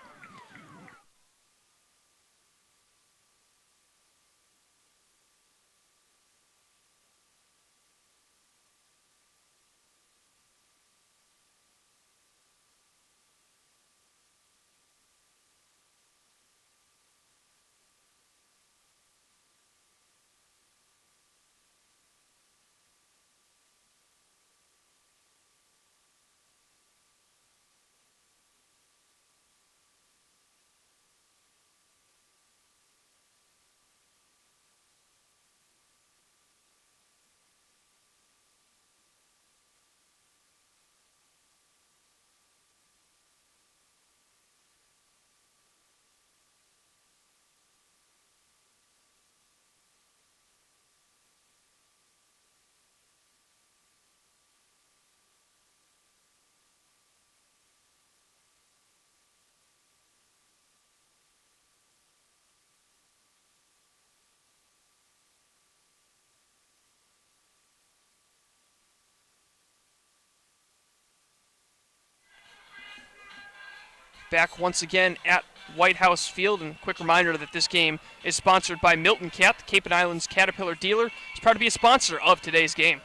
back once again at White House Field. And a quick reminder that this game is sponsored by Milton Cat, the Cape and Islands Caterpillar dealer. It's proud to be a sponsor of today's game.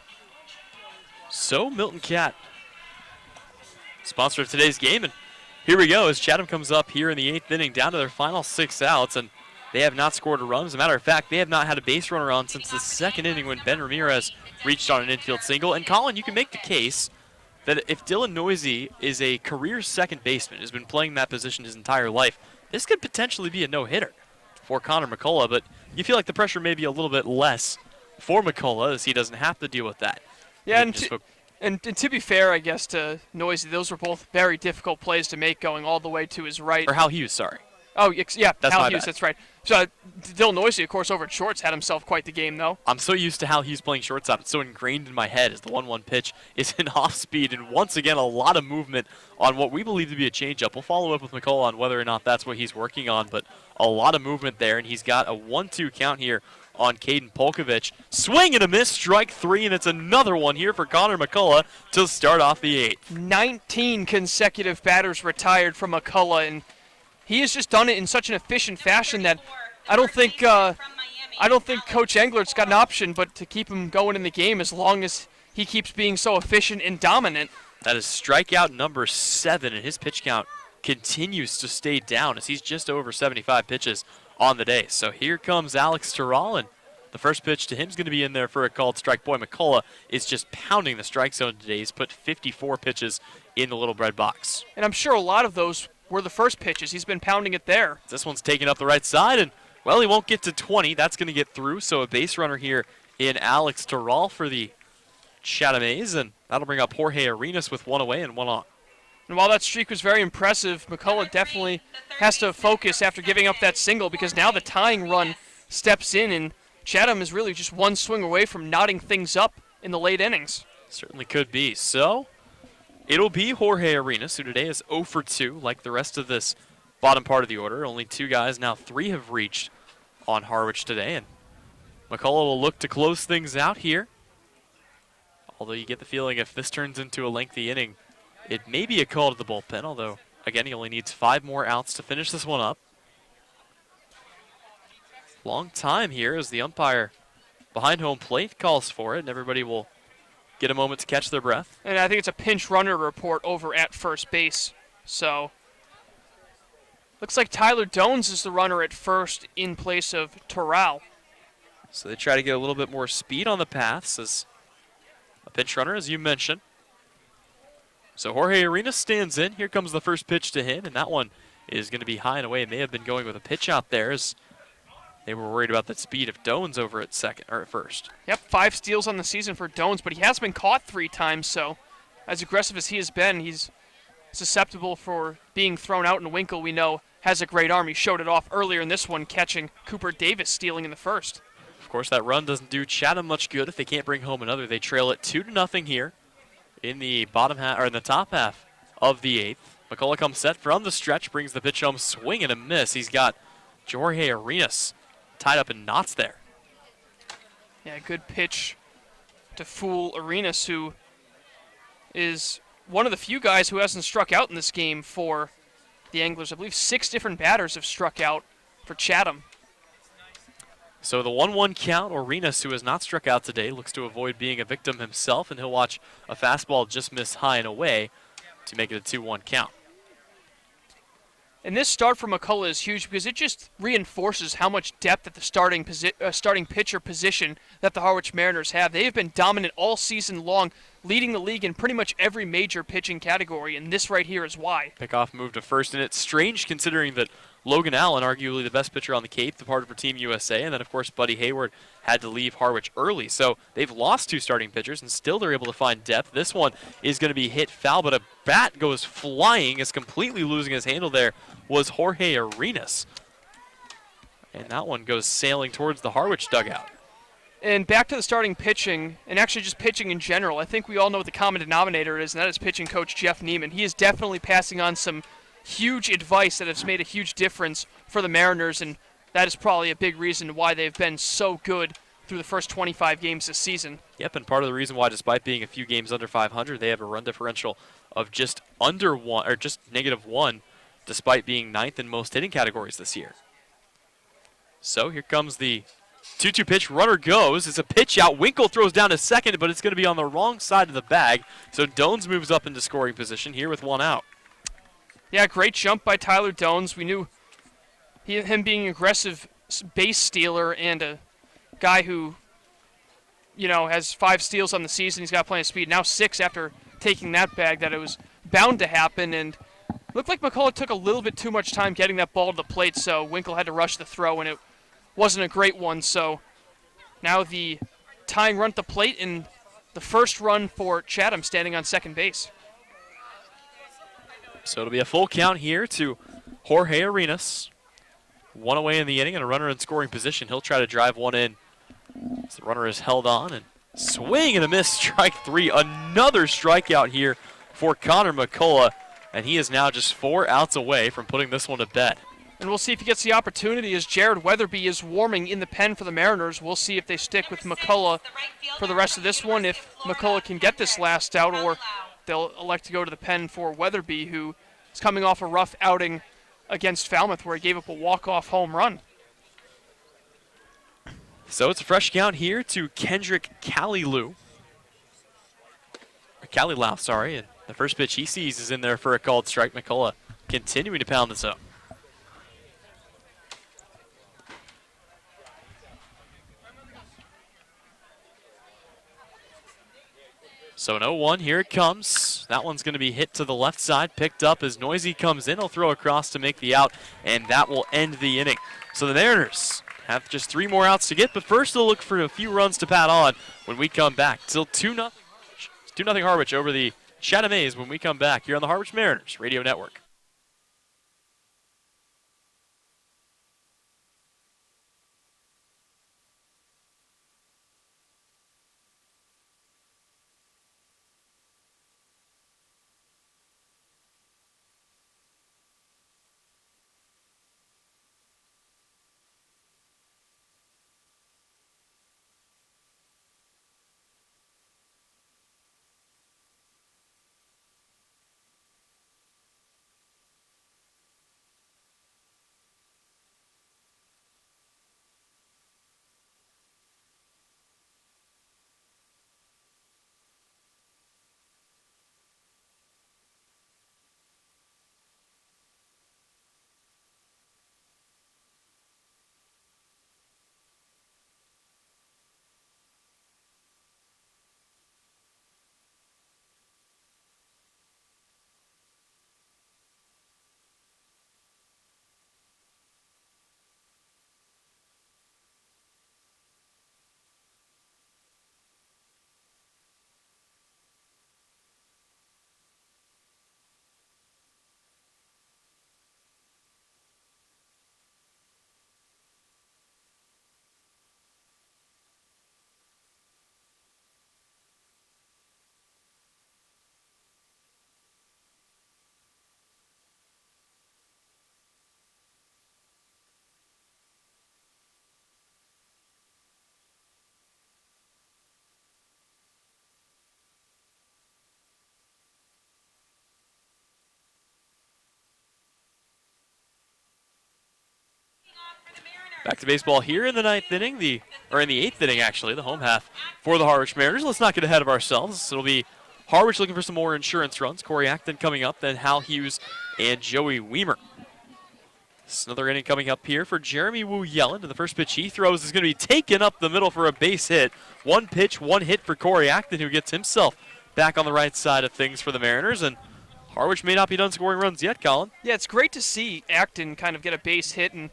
So Milton Cat, sponsor of today's game, and here we go as Chatham comes up here in the 8th inning, down to their final 6 outs, and they have not scored a run. As a matter of fact, they have not had a base runner on since the 2nd inning when Ben Ramirez reached on an infield single. And Colin, you can make the case that if Dylan Noisy is a career second baseman, has been playing that position his entire life, this could potentially be a no-hitter for Connor McCullough, but you feel like the pressure may be a little bit less for McCullough as he doesn't have to deal with that. Yeah, and to be fair, I guess, to Noisy, those were both very difficult plays to make going all the way to his right. Or Hal Hughes, sorry. Oh, yeah, that's Hal Hughes, that's right. So Dylan Noisy, of course, over at shorts had himself quite the game, though. I'm so used to Hal Hughes playing shortstop. It's so ingrained in my head as the 1-1 pitch is in off speed. And once again, a lot of movement on what we believe to be a changeup. We'll follow up with McCullough on whether or not that's what he's working on, but a lot of movement there. And he's got a 1-2 count here on Caden Polkovich. Swing and a miss, strike 3, and it's another one here for Connor McCullough to start off the 8th. 19 consecutive batters retired from McCullough, and he has just done it in such an efficient fashion that I don't think Coach Englert's got an option but to keep him going in the game as long as he keeps being so efficient and dominant. That is strikeout number 7, and his pitch count continues to stay down as he's just over 75 pitches on the day. So here comes Alex Terral, and the first pitch to him is going to be in there for a called strike. Boy, McCullough is just pounding the strike zone today. He's put 54 pitches in the little bread box. And I'm sure a lot of those were the first pitches. He's been pounding it there. This one's taking up the right side, and, well, he won't get to 20. That's going to get through, so a base runner here in Alex Terral for the Chatham A's, and that'll bring up Jorge Arenas with 1 away and 1 on. And while that streak was very impressive, McCullough definitely has to focus after giving up that single because now the tying run steps in, and Chatham is really just one swing away from knotting things up in the late innings. Certainly could be. So it'll be Jorge Arenas, who today is 0 for 2, like the rest of this bottom part of the order. Only 2 guys, now 3 have reached on Harwich today, and McCullough will look to close things out here. Although you get the feeling if this turns into a lengthy inning, it may be a call to the bullpen, although, again, he only needs 5 more outs to finish this one up. Long time here as the umpire behind home plate calls for it, and everybody will get a moment to catch their breath. And I think it's a pinch runner report over at first base. So, looks like Tyler Dones is the runner at first in place of Terral. So they try to get a little bit more speed on the paths as a pinch runner, as you mentioned. So Jorge Arenas stands in. Here comes the first pitch to him, and that one is going to be high and away. It may have been going with a pitch out there as they were worried about the speed of Dones over at second or at first. Yep, 5 steals on the season for Dones, but he has been caught 3 times, so as aggressive as he has been, he's susceptible for being thrown out, and Winkle, we know, has a great arm. He showed it off earlier in this one, catching Cooper Davis stealing in the first. Of course, that run doesn't do Chatham much good if they can't bring home another. They trail it 2-0 here in the bottom half, or in the top half of the 8th. McCullough comes set from the stretch, brings the pitch home, swing and a miss. He's got Jorge Arenas tied up in knots there. Yeah, good pitch to fool Arenas, who is one of the few guys who hasn't struck out in this game for the Anglers. I believe 6 different batters have struck out for Chatham. So the 1-1 count, Arenas, who has not struck out today, looks to avoid being a victim himself, and he'll watch a fastball just miss high and away to make it a 2-1 count. And this start for McCullough is huge because it just reinforces how much depth at the starting pitcher position that the Harwich Mariners have. They have been dominant all season long, leading the league in pretty much every major pitching category, and this right here is why. Pickoff move to first, and it's strange considering that Logan Allen, arguably the best pitcher on the Cape, departed for Team USA, and then, of course, Buddy Hayward had to leave Harwich early. So they've lost 2 starting pitchers, and still they're able to find depth. This one is going to be hit foul, but a bat goes flying, is completely losing his handle there, was Jorge Arenas. And that one goes sailing towards the Harwich dugout. And back to the starting pitching, and actually just pitching in general, I think we all know what the common denominator is, and that is pitching coach Jeff Neiman. He is definitely passing on some huge advice that has made a huge difference for the Mariners, and that is probably a big reason why they've been so good through the first 25 games this season. Yep, and part of the reason why, despite being a few games under 500, they have a run differential of just under 1, or just -1 despite being 9th in most hitting categories this year. So here comes the 2-2 pitch. Runner goes. It's a pitch out. Winkle throws down to second, but it's going to be on the wrong side of the bag. So Dones moves up into scoring position here with 1 out. Yeah, great jump by Tyler Dones. We knew him being an aggressive base stealer and a guy who, has 5 steals on the season. He's got plenty of speed. Now 6 after taking that bag, that it was bound to happen. And looked like McCullough took a little bit too much time getting that ball to the plate, so Winkle had to rush the throw, and it wasn't a great one. So now the tying run at the plate and the first run for Chatham standing on second base. So it'll be a full count here to Jorge Arenas. 1 away in the inning and a runner in scoring position. He'll try to drive one in. So the runner is held on and swing and a miss. Strike 3. Another strikeout here for Connor McCullough. And he is now just 4 outs away from putting this one to bed. And we'll see if he gets the opportunity as Jared Weatherby is warming in the pen for the Mariners. We'll see if they stick with McCullough for the rest of this one, if McCullough can get this last out, or they'll elect to go to the pen for Weatherby, who is coming off a rough outing against Falmouth where he gave up a walk-off home run. So it's a fresh count here to Kendrick Calilau, and the first pitch he sees is in there for a called strike. McCullough continuing to pound this up. So an 0-1, here it comes. That one's going to be hit to the left side, picked up as Noisy comes in. He'll throw across to make the out, and that will end the inning. So the Mariners have just 3 more outs to get, but first they'll look for a few runs to pat on when we come back. Still 2-0 Harwich over the Chatham A's when we come back here on the Harwich Mariners Radio Network. Back to baseball here in the 9th inning, in the 8th inning actually, the home half for the Harwich Mariners. Let's not get ahead of ourselves. It'll be Harwich looking for some more insurance runs. Corey Acton coming up, then Hal Hughes and Joey Weimer. This is another inning coming up here for Jeremy Wu Yellen. And the first pitch he throws is going to be taken up the middle for a base hit. 1 pitch, 1 hit for Corey Acton, who gets himself back on the right side of things for the Mariners. And Harwich may not be done scoring runs yet, Colin. Yeah, it's great to see Acton kind of get a base hit, and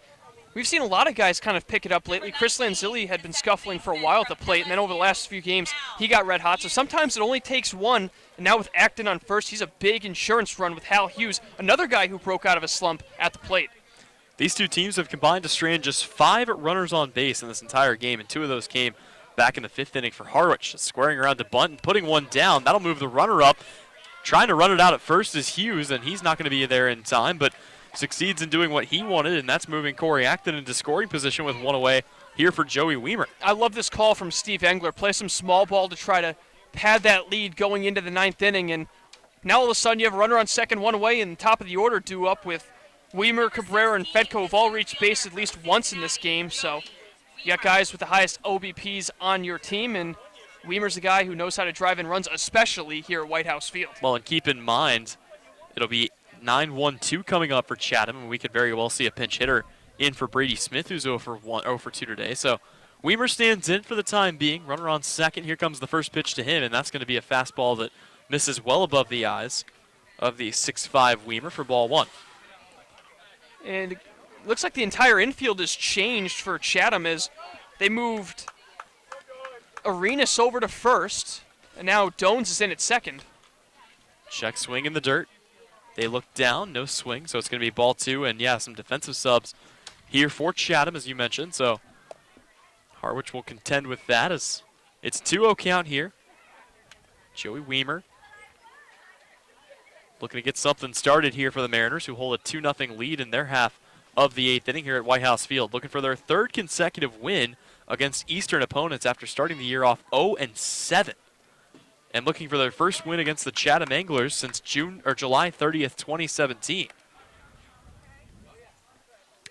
we've seen a lot of guys kind of pick it up lately. Chris Lanzilli had been scuffling for a while at the plate, and then over the last few games, he got red hot. So sometimes it only takes one, and now with Acton on first, he's a big insurance run with Hal Hughes, another guy who broke out of a slump at the plate. These two teams have combined to strand just 5 runners on base in this entire game, and 2 of those came back in the 5th inning for Harwich. Squaring around to bunt and putting one down. That'll move the runner up. Trying to run it out at first is Hughes, and he's not going to be there in time, but succeeds in doing what he wanted, and that's moving Corey Acton into scoring position with 1 away here for Joey Weimer. I love this call from Steve Engler. Play some small ball to try to pad that lead going into the 9th inning, and now all of a sudden you have a runner on second, 1 away, and top of the order due up with Weimer, Cabrera, and Fedko have all reached base at least once in this game, so you got guys with the highest OBPs on your team, and Weimer's a guy who knows how to drive in runs, especially here at White House Field. Well, and keep in mind, it'll be 9-1-2 coming up for Chatham, and we could very well see a pinch hitter in for Brady Smith, who's 0 for 2 today. So Weimer stands in for the time being. Runner on second. Here comes the first pitch to him, and that's going to be a fastball that misses well above the eyes of the 6'5 Weimer for ball 1. And it looks like the entire infield has changed for Chatham as they moved Arenas over to first, and now Dones is in at second. Check swing in the dirt. They look down, no swing, so it's going to be ball 2, and yeah, some defensive subs here for Chatham, as you mentioned. So Harwich will contend with that as it's 2-0 count here. Joey Weimer looking to get something started here for the Mariners, who hold a 2-0 lead in their half of the 8th inning here at White House Field. Looking for their 3rd consecutive win against Eastern opponents after starting the year off 0-7. And looking for their first win against the Chatham Anglers since July 30th, 2017.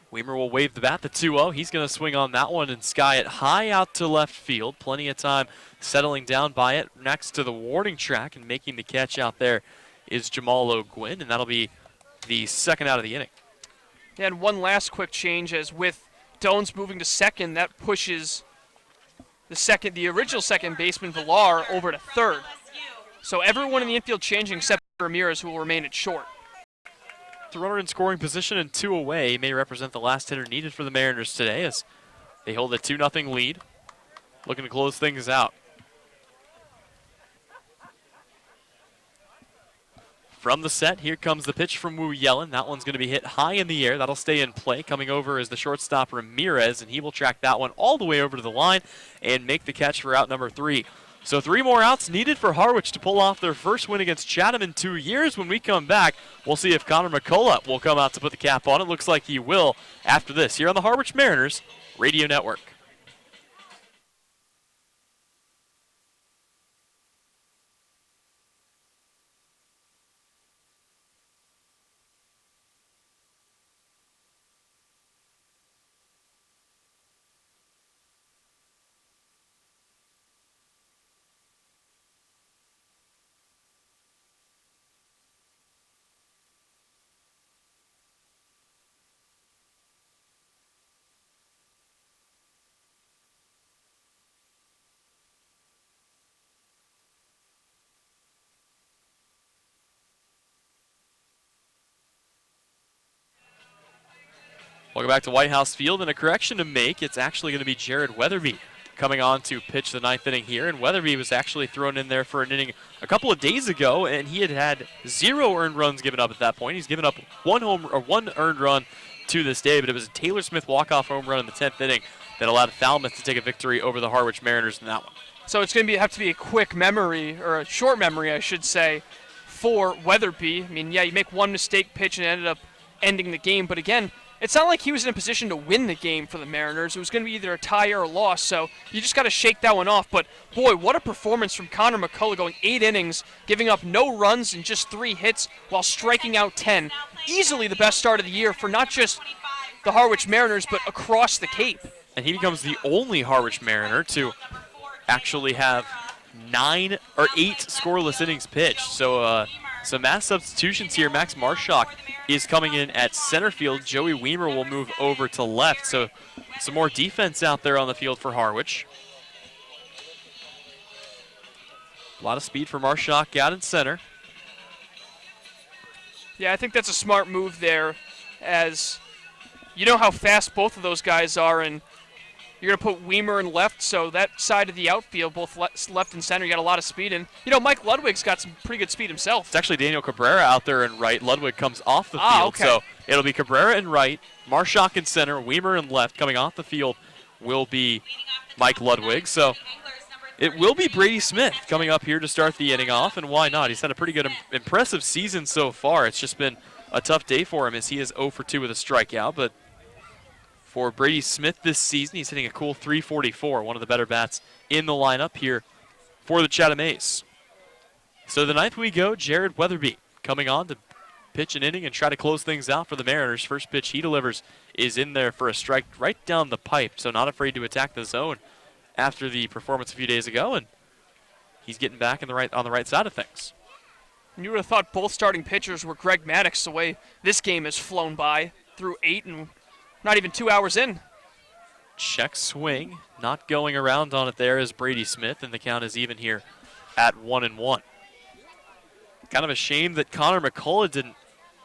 Weimer will wave the bat, the 2-0. He's going to swing on that one and sky it high out to left field. Plenty of time settling down by it next to the warning track, and making the catch out there is Jamal O'Gwyn, and that'll be the 2nd out of the inning. And one last quick change, as with Dones moving to second, that pushes the original second baseman Villar over to third. So everyone in the infield changing except Ramirez, who will remain at short. The runner in scoring position and 2 away may represent the last hitter needed for the Mariners today, as they hold a 2-0 lead, looking to close things out. From the set, here comes the pitch from Wu Yellen. That one's going to be hit high in the air. That'll stay in play. Coming over is the shortstop Ramirez, and he will track that one all the way over to the line and make the catch for out number 3. So 3 more outs needed for Harwich to pull off their first win against Chatham in 2 years. When we come back, we'll see if Connor McCullough will come out to put the cap on. It looks like he will after this here on the Harwich Mariners Radio Network. Welcome back to White House Field, and a correction to make. It's actually going to be Jared Weatherby coming on to pitch the 9th inning here, and Weatherby was actually thrown in there for an inning a couple of days ago, and he had 0 earned runs given up at that point. He's given up one earned run to this day, but it was a Taylor Smith walk-off home run in the 10th inning that allowed Falmouth to take a victory over the Harwich Mariners in that one. So it's going to have to be a quick memory, or a short memory, I should say, for Weatherby. I mean, yeah, you make one mistake pitch and it ended up ending the game, but again, it's not like he was in a position to win the game for the Mariners. It was going to be either a tie or a loss, so you just got to shake that one off. But, boy, what a performance from Connor McCullough, going 8 innings, giving up no runs and just 3 hits while striking out 10. Easily the best start of the year for not just the Harwich Mariners, but across the Cape. And he becomes the only Harwich Mariner to actually have 8 scoreless innings pitched. So some mass substitutions here. Max Marshock is coming in at center field. Joey Weimer will move over to left. So some more defense out there on the field for Harwich. A lot of speed for Marshock out in center. Yeah, I think that's a smart move there, as you know how fast both of those guys are, and you're going to put Weimer in left, so that side of the outfield, both left and center, you got a lot of speed. And, you know, Mike Ludwig's got some pretty good speed himself. It's actually Daniel Cabrera out there in right. Ludwig comes off the field. Okay. So it'll be Cabrera in right, Marshock in center, Weimer in left. Coming off the field will be Mike Ludwig. So it will be Brady Smith coming up here to start the inning off, and why not? He's had a pretty good, impressive season so far. It's just been a tough day for him as he is 0 for 2 with a strikeout, but for Brady Smith this season, he's hitting a cool .344, one of the better bats in the lineup here for the Chatham Ace. So the 9th we go, Jared Weatherby coming on to pitch an inning and try to close things out for the Mariners. First pitch he delivers is in there for a strike right down the pipe, so not afraid to attack the zone after the performance a few days ago, and he's getting back on the right side of things. You would have thought both starting pitchers were Greg Maddux the way this game has flown by through 8 and not even 2 hours in. Check swing, not going around on it there is Brady Smith, and the count is even here at 1-1. Kind of a shame that Connor McCullough didn't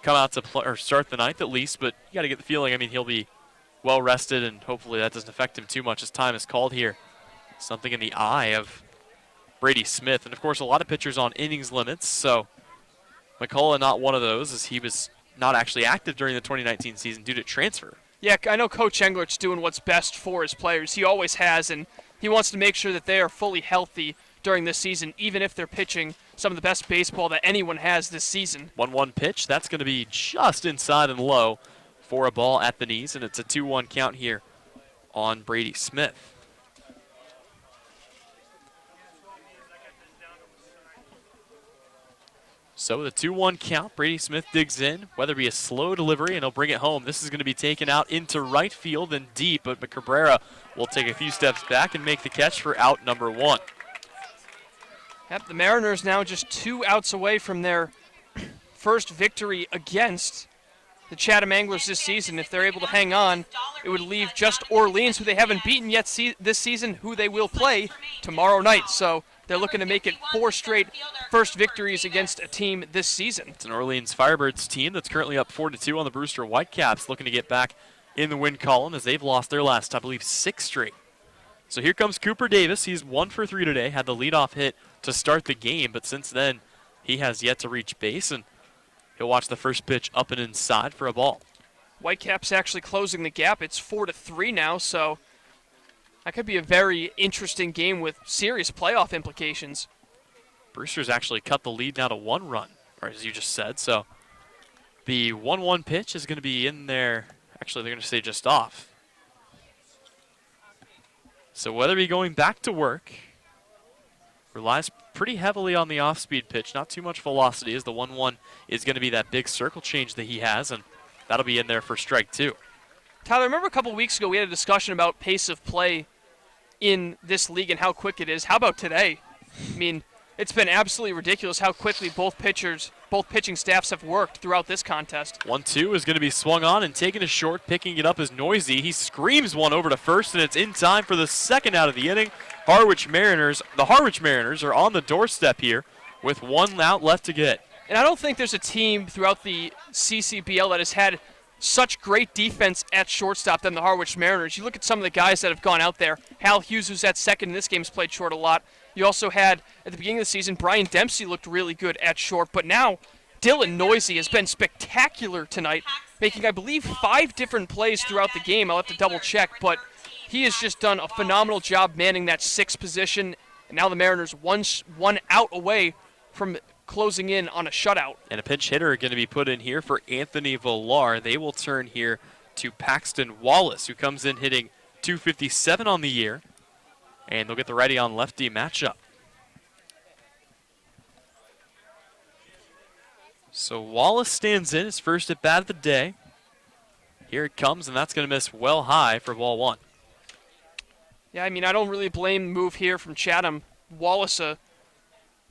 come out to play or start the ninth at least, but you got to get the feeling, I mean, he'll be well rested, and hopefully that doesn't affect him too much as time is called here. Something in the eye of Brady Smith, and of course a lot of pitchers on innings limits, so McCullough not one of those, as he was not actually active during the 2019 season due to transfer. Yeah, I know Coach Englert's doing what's best for his players. He always has, and he wants to make sure that they are fully healthy during this season, even if they're pitching some of the best baseball that anyone has this season. 1-1 pitch, that's going to be just inside and low for a ball at the knees, and it's a 2-1 count here on Brady Smith. So the 2-1 count, Brady Smith digs in. Weatherby a slow delivery, and he'll bring it home. This is going to be taken out into right field and deep, but Cabrera will take a few steps back and make the catch for out number 1. Yep, the Mariners now just 2 outs away from their first victory against the Chatham Anglers this season. If they're able to hang on, it would leave just Orleans, who they haven't beaten yet this season, who they will play tomorrow night. So they're looking to make it 4 straight first victories against a team this season. It's an Orleans Firebirds team that's currently up 4-2 on the Brewster Whitecaps, looking to get back in the win column as they've lost their last, I believe, 6 straight. So here comes Cooper Davis. He's 1 for 3 today, had the leadoff hit to start the game, but since then he has yet to reach base, and he'll watch the first pitch up and inside for a ball. Whitecaps actually closing the gap. It's 4-3 now, so that could be a very interesting game with serious playoff implications. Brewster's actually cut the lead now to 1 run, or as you just said, so the 1-1 pitch is going to be in there. Actually, they're going to say just off. So Weatherby going back to work. Relies pretty heavily on the off-speed pitch, not too much velocity, as the 1-1 is going to be that big circle change that he has, and that'll be in there for strike 2. Tyler, remember a couple weeks ago we had a discussion about pace of play in this league and how quick it is. How about today? I mean, it's been absolutely ridiculous how quickly both pitching staffs have worked throughout this contest. 1-2 is going to be swung on and taken to short. Picking it up is Noisy. He screams one over to first, and it's in time for the second out of the inning. The Harwich Mariners are on the doorstep here with 1 out left to get. And I don't think there's a team throughout the CCBL that has had such great defense at shortstop than the Harwich Mariners. You look at some of the guys that have gone out there. Hal Hughes, who's at second in this game, has played short a lot. You also had, at the beginning of the season, Brian Dempsey looked really good at short. But now, Dylan Noisy has been spectacular tonight, making, I believe, 5 different plays throughout the game. I'll have to double check, but he has just done a phenomenal job manning that 6th position. And now the Mariners one out away from closing in on a shutout. And a pinch hitter going to be put in here for Anthony Villar. They will turn here to Paxton Wallace, who comes in hitting .257 on the year. And they'll get the righty on lefty matchup. So Wallace stands in his first at bat of the day. Here it comes, and that's going to miss well high for ball 1. Yeah, I mean, I don't really blame the move here from Chatham. Wallace, a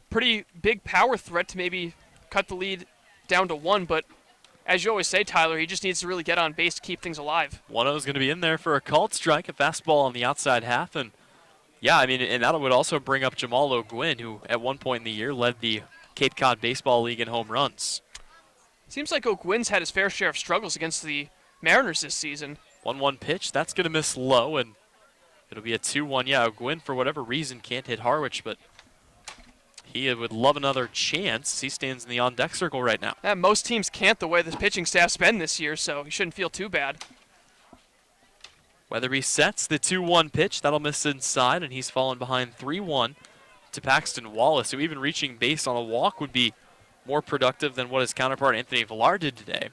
pretty big power threat to maybe cut the lead down to 1, but as you always say, Tyler, he just needs to really get on base to keep things alive. 1-0 is going to be in there for a called strike, a fastball on the outside half, and yeah, I mean, and that would also bring up Jamal O'Gwyn, who at one point in the year led the Cape Cod Baseball League in home runs. Seems like O'Gwyn's had his fair share of struggles against the Mariners this season. 1-1 pitch, that's going to miss low, and it'll be a 2-1. Yeah, O'Gwyn, for whatever reason, can't hit Harwich, but he would love another chance. He stands in the on-deck circle right now. Yeah, most teams can't the way the pitching staff's been this year, so he shouldn't feel too bad. Weatherby sets the 2-1 pitch. That'll miss inside, and he's fallen behind 3-1 to Paxton Wallace, who even reaching base on a walk would be more productive than what his counterpart Anthony Villar did today.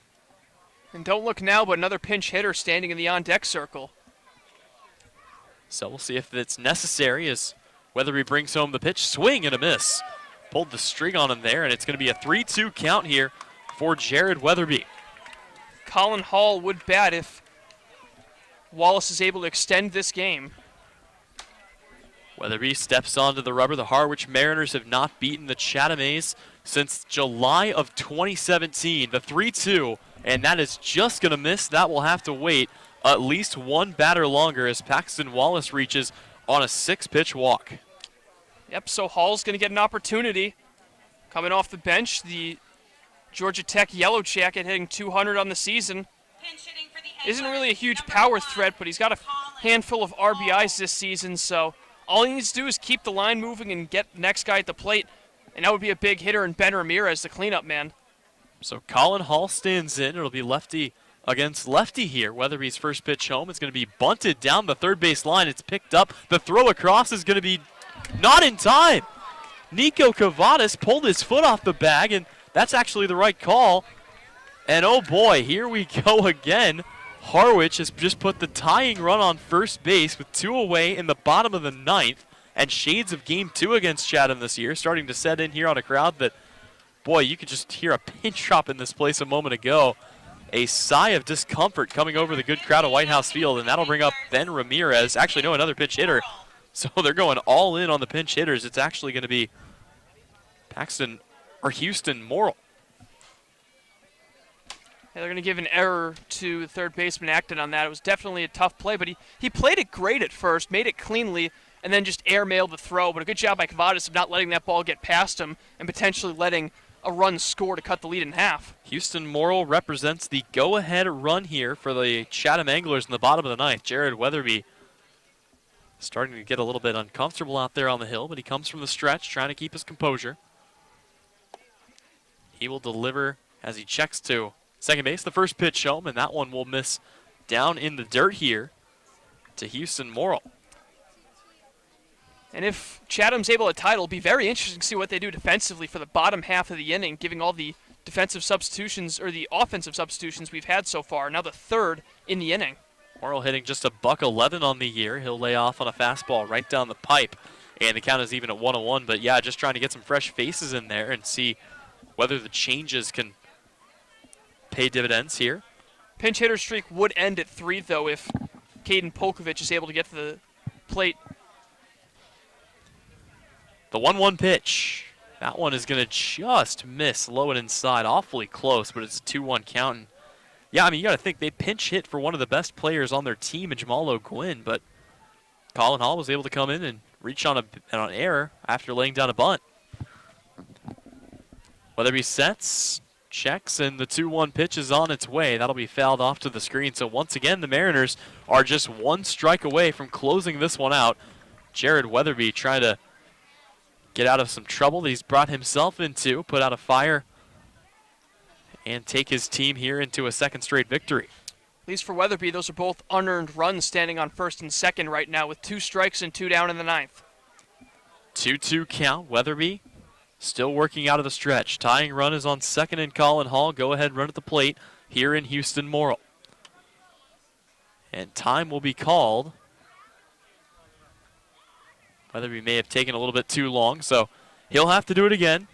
And don't look now, but another pinch hitter standing in the on-deck circle. So we'll see if it's necessary as Weatherby brings home the pitch. Swing and a miss. Pulled the string on him there, and it's going to be a 3-2 count here for Jared Weatherby. Colin Hall would bat if Wallace is able to extend this game. Weatherby steps onto the rubber. The Harwich Mariners have not beaten the Chatham A's since July of 2017. The 3-2, and that is just going to miss. That will have to wait at least one batter longer as Paxton Wallace reaches on a 6-pitch walk. Yep, so Hall's going to get an opportunity. Coming off the bench, the Georgia Tech Yellow Jacket hitting 200 on the season. Isn't really a huge power threat, but he's got a handful of RBIs this season, so all he needs to do is keep the line moving and get the next guy at the plate, and that would be a big hitter in Ben Ramirez, the cleanup man. So Colin Hall stands in. It'll be lefty against lefty here. Weatherby's first pitch home is going to be bunted down the third base line. It's picked up. The throw across is going to be not in time. Nico Kavadis pulled his foot off the bag, and that's actually the right call. And oh boy, here we go again. Harwich has just put the tying run on first base with 2 away in the bottom of the 9th, and shades of Game 2 against Chatham this year starting to set in here on a crowd that, boy, you could just hear a pin drop in this place a moment ago. A sigh of discomfort coming over the good crowd of White House Field, and that'll bring up Ben Ramirez. Actually, no, another pinch hitter. So they're going all in on the pinch hitters. It's actually going to be Houston Morrill. Yeah, they're going to give an error to the third baseman acted on that. It was definitely a tough play, but he played it great at first, made it cleanly, and then just airmailed the throw. But a good job by Kavadis of not letting that ball get past him and potentially letting a run score to cut the lead in half. Houston Morrill represents the go-ahead run here for the Chatham Anglers in the bottom of the 9th. Jared Weatherby starting to get a little bit uncomfortable out there on the hill, but he comes from the stretch trying to keep his composure. He will deliver as he checks to second base. The first pitch home, and that one will miss down in the dirt here to Houston Morrill. And if Chatham's able to tie, it'll be very interesting to see what they do defensively for the bottom half of the inning, giving all the defensive substitutions or the offensive substitutions we've had so far. Now the third in the inning. Morrill hitting just a $111 on the year. He'll lay off on a fastball right down the pipe, and the count is even at 1-1. But yeah, just trying to get some fresh faces in there and see whether the changes can pay dividends here. Pinch hitter streak would end at 3, though, if Caden Polkovich is able to get to the plate. The 1-1 pitch. That one is going to just miss low and inside. Awfully close, but it's a 2-1 count. And yeah, I mean, you got to think they pinch hit for one of the best players on their team in Jamal O'Gwynn, but Colin Hall was able to come in and reach on an error after laying down a bunt. Weatherby sets, checks, and the 2-1 pitch is on its way. That'll be fouled off to the screen. So once again, the Mariners are just one strike away from closing this one out. Jared Weatherby trying to get out of some trouble that he's brought himself into, put out a fire, and take his team here into a second straight victory. At least for Weatherby, those are both unearned runs standing on first and second right now with 2 strikes and 2 down in the 9th. 2-2 count. Weatherby still working out of the stretch. Tying run is on second and Colin Hall. Go ahead run at the plate here in Houston Morrill. And time will be called. Weatherby may have taken a little bit too long, so he'll have to do it again.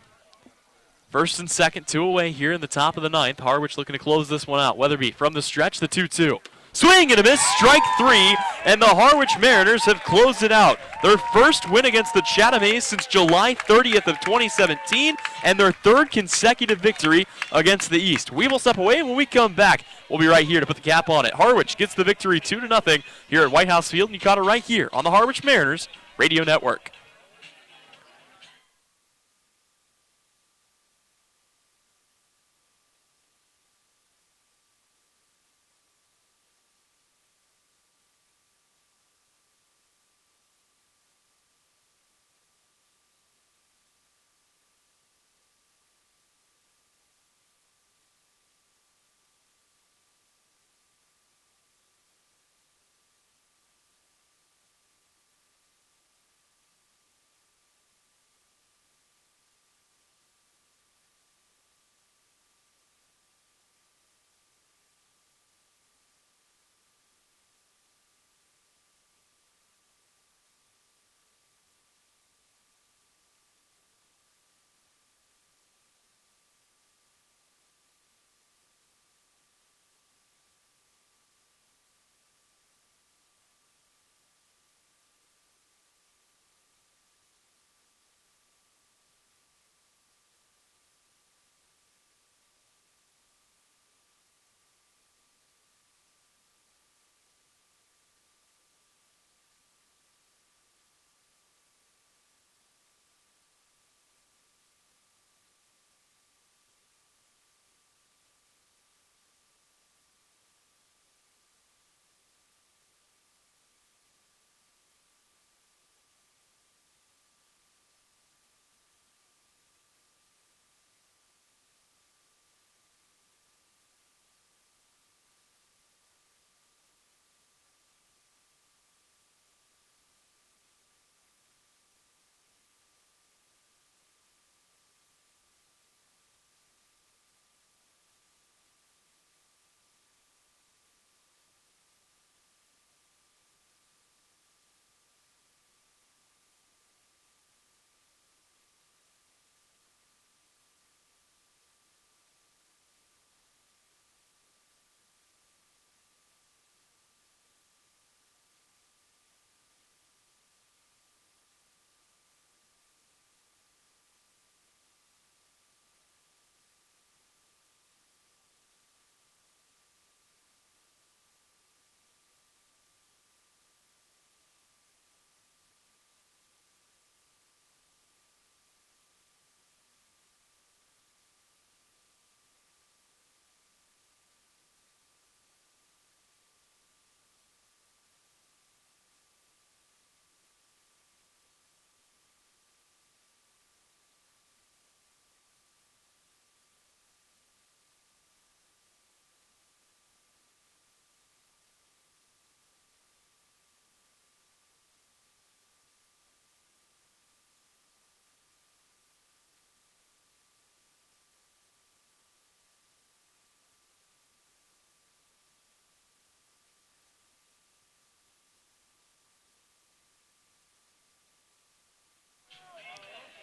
First and second, 2 away here in the top of the 9th. Harwich looking to close this one out. Weatherby from the stretch, the 2-2. Swing and a miss, strike 3, and the Harwich Mariners have closed it out. Their first win against the Chatham A's since July 30th of 2017, and their 3rd consecutive victory against the East. We will step away, and when we come back, we'll be right here to put the cap on it. Harwich gets the victory 2-0 here at White House Field, and you caught it right here on the Harwich Mariners Radio Network.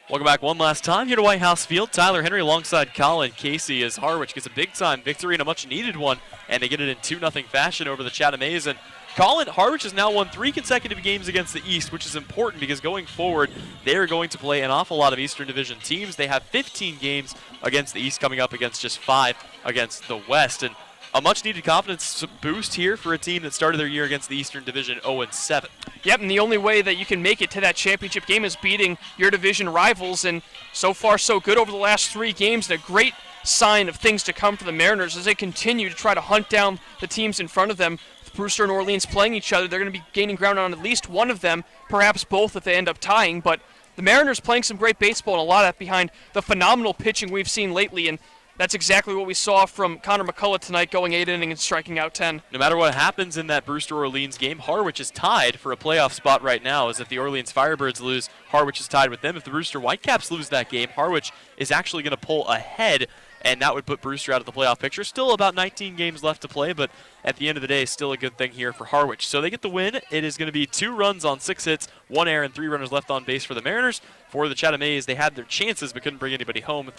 Welcome back one last time here to White House Field. Tyler Henry alongside Colin Casey as Harwich gets a big-time victory and a much-needed one, and they get it in 2-0 fashion over the Chatham A's. And Colin, Harwich has now won 3 consecutive games against the East, which is important because going forward, they are going to play an awful lot of Eastern Division teams. They have 15 games against the East coming up against just 5 against the West. And a much-needed confidence boost here for a team that started their year against the Eastern Division 0-7. Yep, and the only way that you can make it to that championship game is beating your division rivals, and so far so good over the last 3 games, and a great sign of things to come for the Mariners as they continue to try to hunt down the teams in front of them. With Brewster and Orleans playing each other, they're going to be gaining ground on at least one of them, perhaps both if they end up tying, but the Mariners playing some great baseball, and a lot of that behind the phenomenal pitching we've seen lately, and that's exactly what we saw from Connor McCullough tonight, going 8 innings and striking out 10. No matter what happens in that Brewster-Orleans game, Harwich is tied for a playoff spot right now, as if the Orleans Firebirds lose, Harwich is tied with them. If the Brewster Whitecaps lose that game, Harwich is actually going to pull ahead, and that would put Brewster out of the playoff picture. Still about 19 games left to play, but at the end of the day, still a good thing here for Harwich. So they get the win. It is going to be 2 runs on 6 hits, 1 error, and 3 runners left on base for the Mariners. For the Chatham A's, they had their chances but couldn't bring anybody home.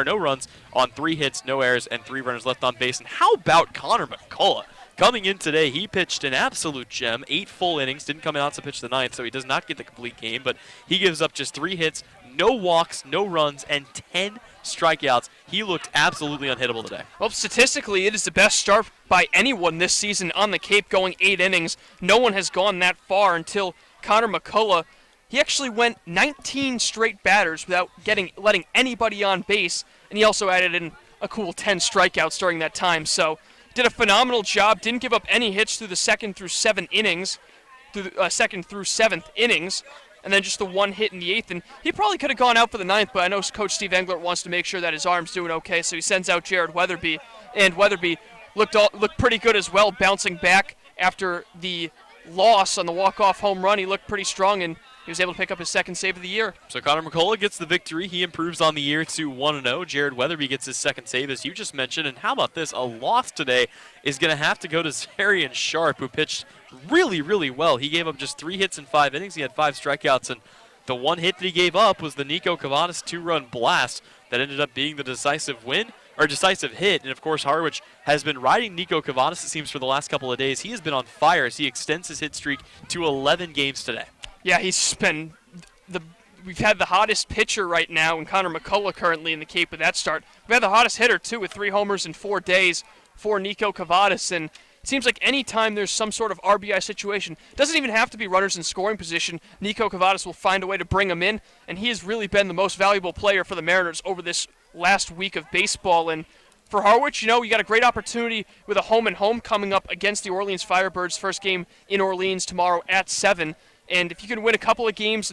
No runs on 3 hits, no errors, and 3 runners left on base. And how about Connor McCullough? Coming in today, he pitched an absolute gem, 8 full innings, didn't come out to pitch the 9th, so he does not get the complete game, but he gives up just 3 hits, no walks, no runs, and 10 strikeouts. He looked absolutely unhittable today. Well, statistically, it is the best start by anyone this season on the Cape, going 8 innings. No one has gone that far until Connor McCullough. He actually went 19 straight batters without letting anybody on base, and he also added in a cool 10 strikeouts during that time. So did a phenomenal job, didn't give up any hits through the second through 7th innings, and then just the 1 hit in the 8th. And he probably could have gone out for the 9th, but I know Coach Steve Englert wants to make sure that his arm's doing okay, so he sends out Jared Weatherby. And Weatherby looked pretty good as well, bouncing back after the loss on the walk-off home run. He looked pretty strong, and he was able to pick up his 2nd save of the year. So Connor McCullough gets the victory. He improves on the year to 1-0. Jared Weatherby gets his 2nd save, as you just mentioned. And how about this? A loss today is going to have to go to Zarian Sharp, who pitched really, really well. He gave up just 3 hits in 5 innings. He had 5 strikeouts, and the 1 hit that he gave up was the Nico Kavadis 2-run blast that ended up being the decisive hit. And of course, Harwich has been riding Nico Kavadis, it seems, for the last couple of days. He has been on fire as he extends his hit streak to 11 games today. Yeah, we've had the hottest pitcher right now in Connor McCullough currently in the Cape with that start. We've had the hottest hitter, too, with 3 homers in 4 days for Nico Kavadis. And it seems like any time there's some sort of RBI situation, doesn't even have to be runners in scoring position, Nico Kavadis will find a way to bring him in. And he has really been the most valuable player for the Mariners over this last week of baseball. And for Harwich, you got a great opportunity with a home-and-home coming up against the Orleans Firebirds. First game in Orleans tomorrow at 7. And if you can win a couple of games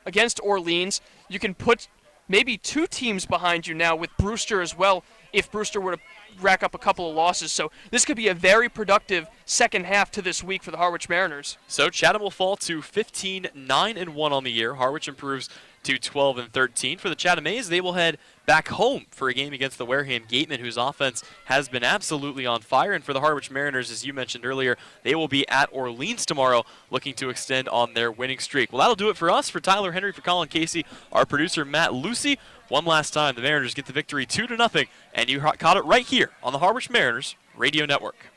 against Orleans, you can put maybe 2 teams behind you now with Brewster as well, if Brewster were to rack up a couple of losses. So this could be a very productive second half to this week for the Harwich Mariners. So Chatham will fall to 15-9-1 on the year. Harwich improves to 12-13. For the Chatham A's, they will head back home for a game against the Wareham Gatemen, whose offense has been absolutely on fire. And for the Harwich Mariners, as you mentioned earlier, they will be at Orleans tomorrow looking to extend on their winning streak. Well, that'll do it for us. For Tyler Henry, for Colin Casey, our producer Matt Lucy, one last time, the Mariners get the victory 2-0, and you caught it right here on the Harwich Mariners Radio Network.